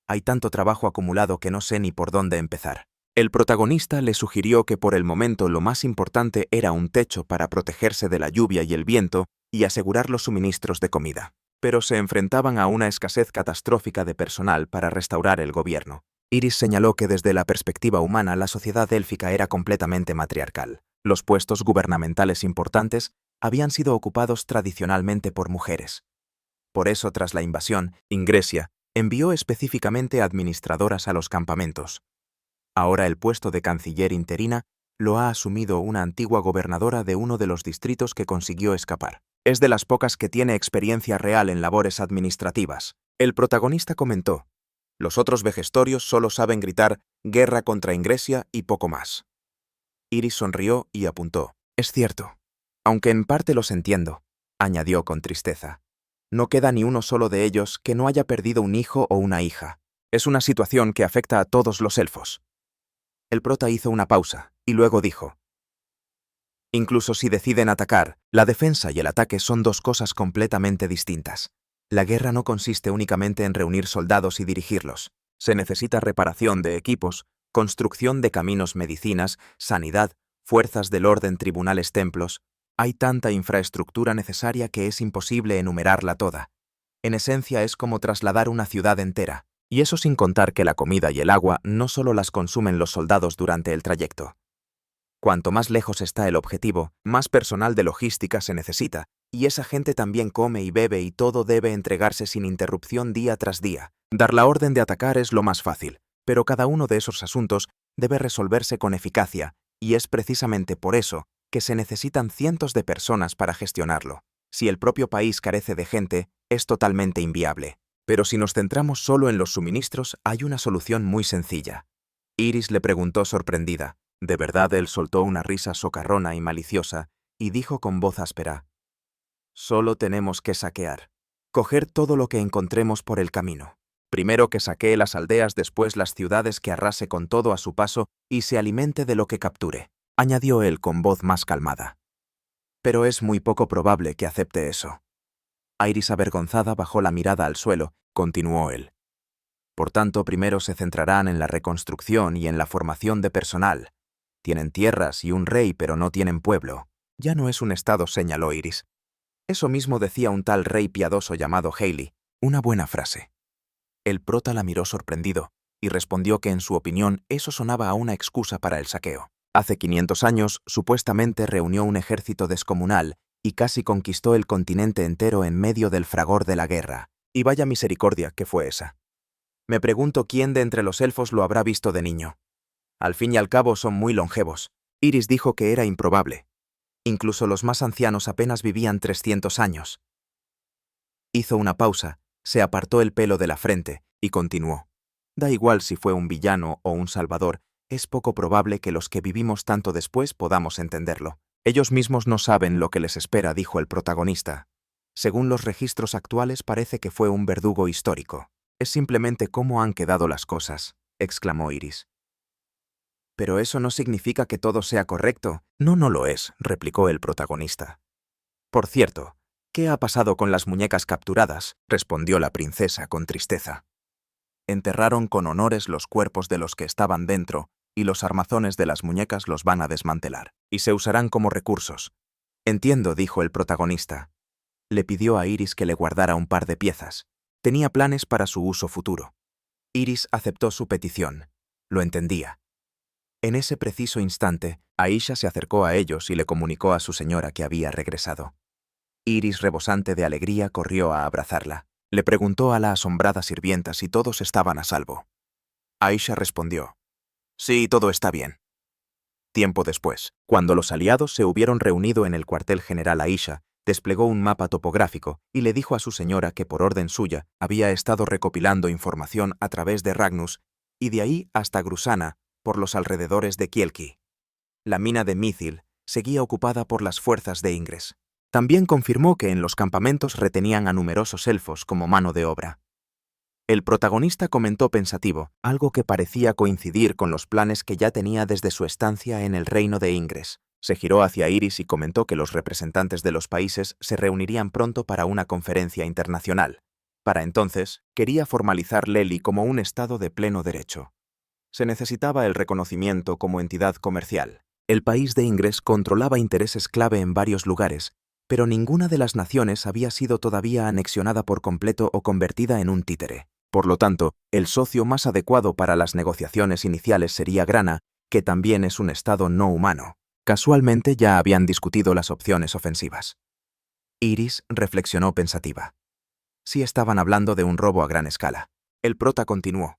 A: Hay tanto trabajo acumulado que no sé ni por dónde empezar. El protagonista le sugirió que por el momento lo más importante era un techo para protegerse de la lluvia y el viento y asegurar los suministros de comida. Pero se enfrentaban a una escasez catastrófica de personal para restaurar el gobierno. Iris señaló que desde la perspectiva humana la sociedad élfica era completamente matriarcal. Los puestos gubernamentales importantes habían sido ocupados tradicionalmente por mujeres. Por eso, tras la invasión, Ingresia envió específicamente administradoras a los campamentos. Ahora el puesto de canciller interina lo ha asumido una antigua gobernadora de uno de los distritos que consiguió escapar. Es de las pocas que tiene experiencia real en labores administrativas. El protagonista comentó: los otros vejestorios solo saben gritar guerra contra Ingresia y poco más. Iris sonrió y apuntó: es cierto. Aunque en parte los entiendo, añadió con tristeza. No queda ni uno solo de ellos que no haya perdido un hijo o una hija. Es una situación que afecta a todos los elfos. El prota hizo una pausa y luego dijo: incluso si deciden atacar, la defensa y el ataque son dos cosas completamente distintas. La guerra no consiste únicamente en reunir soldados y dirigirlos. Se necesita reparación de equipos, construcción de caminos, medicinas, sanidad, fuerzas del orden, tribunales, templos. Hay tanta infraestructura necesaria que es imposible enumerarla toda. En esencia es como trasladar una ciudad entera. Y eso sin contar que la comida y el agua no solo las consumen los soldados durante el trayecto. Cuanto más lejos está el objetivo, más personal de logística se necesita, y esa gente también come y bebe y todo debe entregarse sin interrupción día tras día. Dar la orden de atacar es lo más fácil, pero cada uno de esos asuntos debe resolverse con eficacia, y es precisamente por eso que se necesitan cientos de personas para gestionarlo. Si el propio país carece de gente, es totalmente inviable. Pero si nos centramos solo en los suministros, hay una solución muy sencilla. Iris le preguntó sorprendida. De verdad él soltó una risa socarrona y maliciosa y dijo con voz áspera: solo tenemos que saquear. Coger todo lo que encontremos por el camino. Primero que saquee las aldeas, después las ciudades, que arrase con todo a su paso y se alimente de lo que capture, añadió él con voz más calmada. Pero es muy poco probable que acepte eso. Iris, avergonzada, bajó la mirada al suelo, continuó él. Por tanto, primero se centrarán en la reconstrucción y en la formación de personal. Tienen tierras y un rey, pero no tienen pueblo. Ya no es un estado, señaló Iris. Eso mismo decía un tal rey piadoso llamado Haley. Una buena frase. El prota la miró sorprendido y respondió que en su opinión eso sonaba a una excusa para el saqueo. Hace 500 años, supuestamente reunió un ejército descomunal y casi conquistó el continente entero en medio del fragor de la guerra. Y vaya misericordia que fue esa. Me pregunto quién de entre los elfos lo habrá visto de niño. Al fin y al cabo son muy longevos. Iris dijo que era improbable. Incluso los más ancianos apenas vivían 300 años. Hizo una pausa, se apartó el pelo de la frente y continuó. Da igual si fue un villano o un salvador, es poco probable que los que vivimos tanto después podamos entenderlo. Ellos mismos no saben lo que les espera, dijo el protagonista. Según los registros actuales parece que fue un verdugo histórico. Es simplemente cómo han quedado las cosas, exclamó Iris. Pero eso no significa que todo sea correcto. No, no lo es, replicó el protagonista. Por cierto, ¿qué ha pasado con las muñecas capturadas?, respondió la princesa con tristeza. Enterraron con honores los cuerpos de los que estaban dentro, y los armazones de las muñecas los van a desmantelar, y se usarán como recursos. Entiendo, dijo el protagonista. Le pidió a Iris que le guardara un par de piezas. Tenía planes para su uso futuro. Iris aceptó su petición. Lo entendía. En ese preciso instante, Aisha se acercó a ellos y le comunicó a su señora que había regresado. Iris, rebosante de alegría, corrió a abrazarla. Le preguntó a la asombrada sirvienta si todos estaban a salvo. Aisha respondió: sí, todo está bien. Tiempo después, cuando los aliados se hubieron reunido en el cuartel general, Aisha desplegó un mapa topográfico y le dijo a su señora que por orden suya había estado recopilando información a través de Ragnus y de ahí hasta Grusana, por los alrededores de Kielki. La mina de Mithil seguía ocupada por las fuerzas de Ingres. También confirmó que en los campamentos retenían a numerosos elfos como mano de obra. El protagonista comentó pensativo, algo que parecía coincidir con los planes que ya tenía desde su estancia en el reino de Ingres. Se giró hacia Iris y comentó que los representantes de los países se reunirían pronto para una conferencia internacional. Para entonces, quería formalizar Lely como un estado de pleno derecho. Se necesitaba el reconocimiento como entidad comercial. El país de Ingres controlaba intereses clave en varios lugares, pero ninguna de las naciones había sido todavía anexionada por completo o convertida en un títere. Por lo tanto, el socio más adecuado para las negociaciones iniciales sería Grana, que también es un estado no humano. Casualmente ya habían discutido las opciones ofensivas. Iris reflexionó pensativa. Sí estaban hablando de un robo a gran escala. El prota continuó.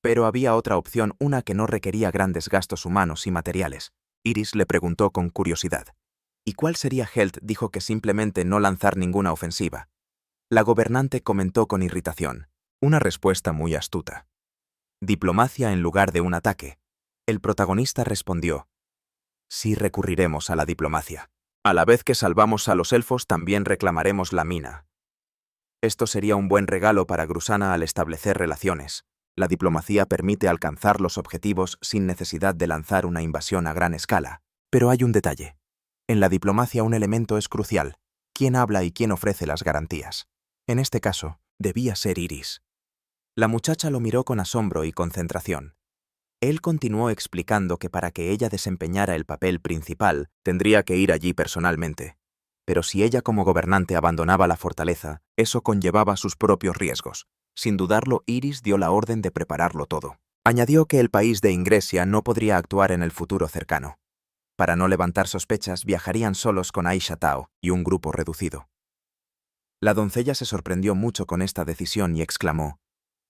A: Pero había otra opción, una que no requería grandes gastos humanos y materiales. Iris le preguntó con curiosidad. ¿Y cuál sería? Helt dijo que simplemente no lanzar ninguna ofensiva. La gobernante comentó con irritación. Una respuesta muy astuta. Diplomacia en lugar de un ataque. El protagonista respondió. Sí recurriremos a la diplomacia. A la vez que salvamos a los elfos, también reclamaremos la mina. Esto sería un buen regalo para Grusana al establecer relaciones. La diplomacia permite alcanzar los objetivos sin necesidad de lanzar una invasión a gran escala. Pero hay un detalle. En la diplomacia un elemento es crucial. ¿Quién habla y quién ofrece las garantías? En este caso, debía ser Iris. La muchacha lo miró con asombro y concentración. Él continuó explicando que para que ella desempeñara el papel principal, tendría que ir allí personalmente. Pero si ella como gobernante abandonaba la fortaleza, eso conllevaba sus propios riesgos. Sin dudarlo, Iris dio la orden de prepararlo todo. Añadió que el país de Ingresia no podría actuar en el futuro cercano. Para no levantar sospechas, viajarían solos con Aisha Tao y un grupo reducido. La doncella se sorprendió mucho con esta decisión y exclamó,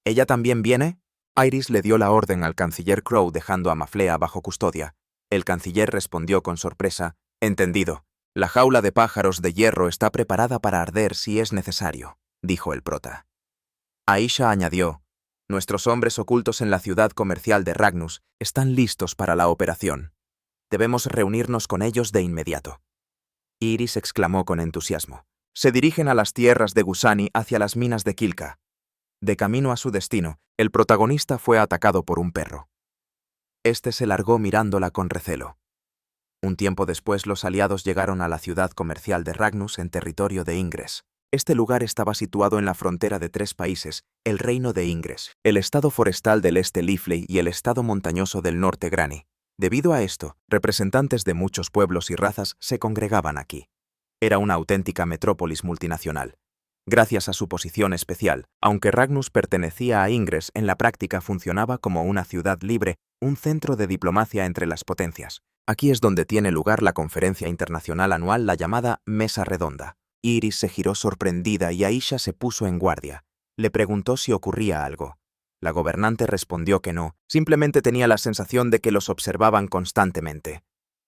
A: ¿ella también viene? Iris le dio la orden al canciller Crow dejando a Maflea bajo custodia. El canciller respondió con sorpresa, «Entendido. La jaula de pájaros de hierro está preparada para arder si es necesario», dijo el prota. Aisha añadió, «Nuestros hombres ocultos en la ciudad comercial de Ragnus están listos para la operación. Debemos reunirnos con ellos de inmediato». Iris exclamó con entusiasmo, «Se dirigen a las tierras de Gusani hacia las minas de Kilka». De camino a su destino, el protagonista fue atacado por un perro. Este se largó mirándola con recelo. Un tiempo después los aliados llegaron a la ciudad comercial de Ragnus en territorio de Ingres. Este lugar estaba situado en la frontera de 3 países, el reino de Ingres, el estado forestal del este Lifley y el estado montañoso del norte Grani. Debido a esto, representantes de muchos pueblos y razas se congregaban aquí. Era una auténtica metrópolis multinacional. Gracias a su posición especial, aunque Ragnus pertenecía a Ingres, en la práctica funcionaba como una ciudad libre, un centro de diplomacia entre las potencias. Aquí es donde tiene lugar la conferencia internacional anual, la llamada Mesa Redonda. Iris se giró sorprendida y Aisha se puso en guardia. Le preguntó si ocurría algo. La gobernante respondió que no, simplemente tenía la sensación de que los observaban constantemente.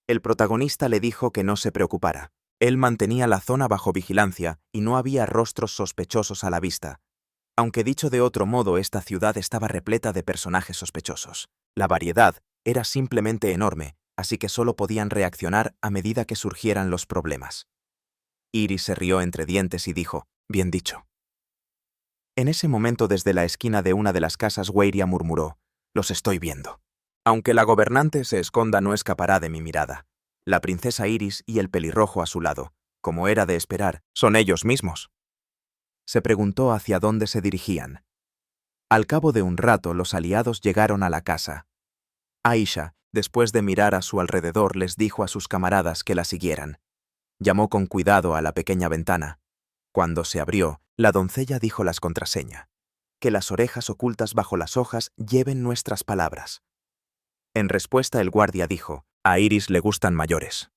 A: El protagonista le dijo que no se preocupara. Él mantenía la zona bajo vigilancia y no había rostros sospechosos a la vista. Aunque dicho de otro modo, esta ciudad estaba repleta de personajes sospechosos. La variedad era simplemente enorme, así que solo podían reaccionar a medida que surgieran los problemas. Iris se rió entre dientes y dijo, «Bien dicho». En ese momento, desde la esquina de una de las casas, Weiria murmuró, «Los estoy viendo. Aunque la gobernante se esconda, no escapará de mi mirada». La princesa Iris y el pelirrojo a su lado, como era de esperar, son ellos mismos. Se preguntó hacia dónde se dirigían. Al cabo de un rato, los aliados llegaron a la casa. Aisha, después de mirar a su alrededor, les dijo a sus camaradas que la siguieran. Llamó con cuidado a la pequeña ventana. Cuando se abrió, la doncella dijo las contraseñas. Que las orejas ocultas bajo las hojas lleven nuestras palabras. En respuesta, el guardia dijo, «A Iris le gustan mayores».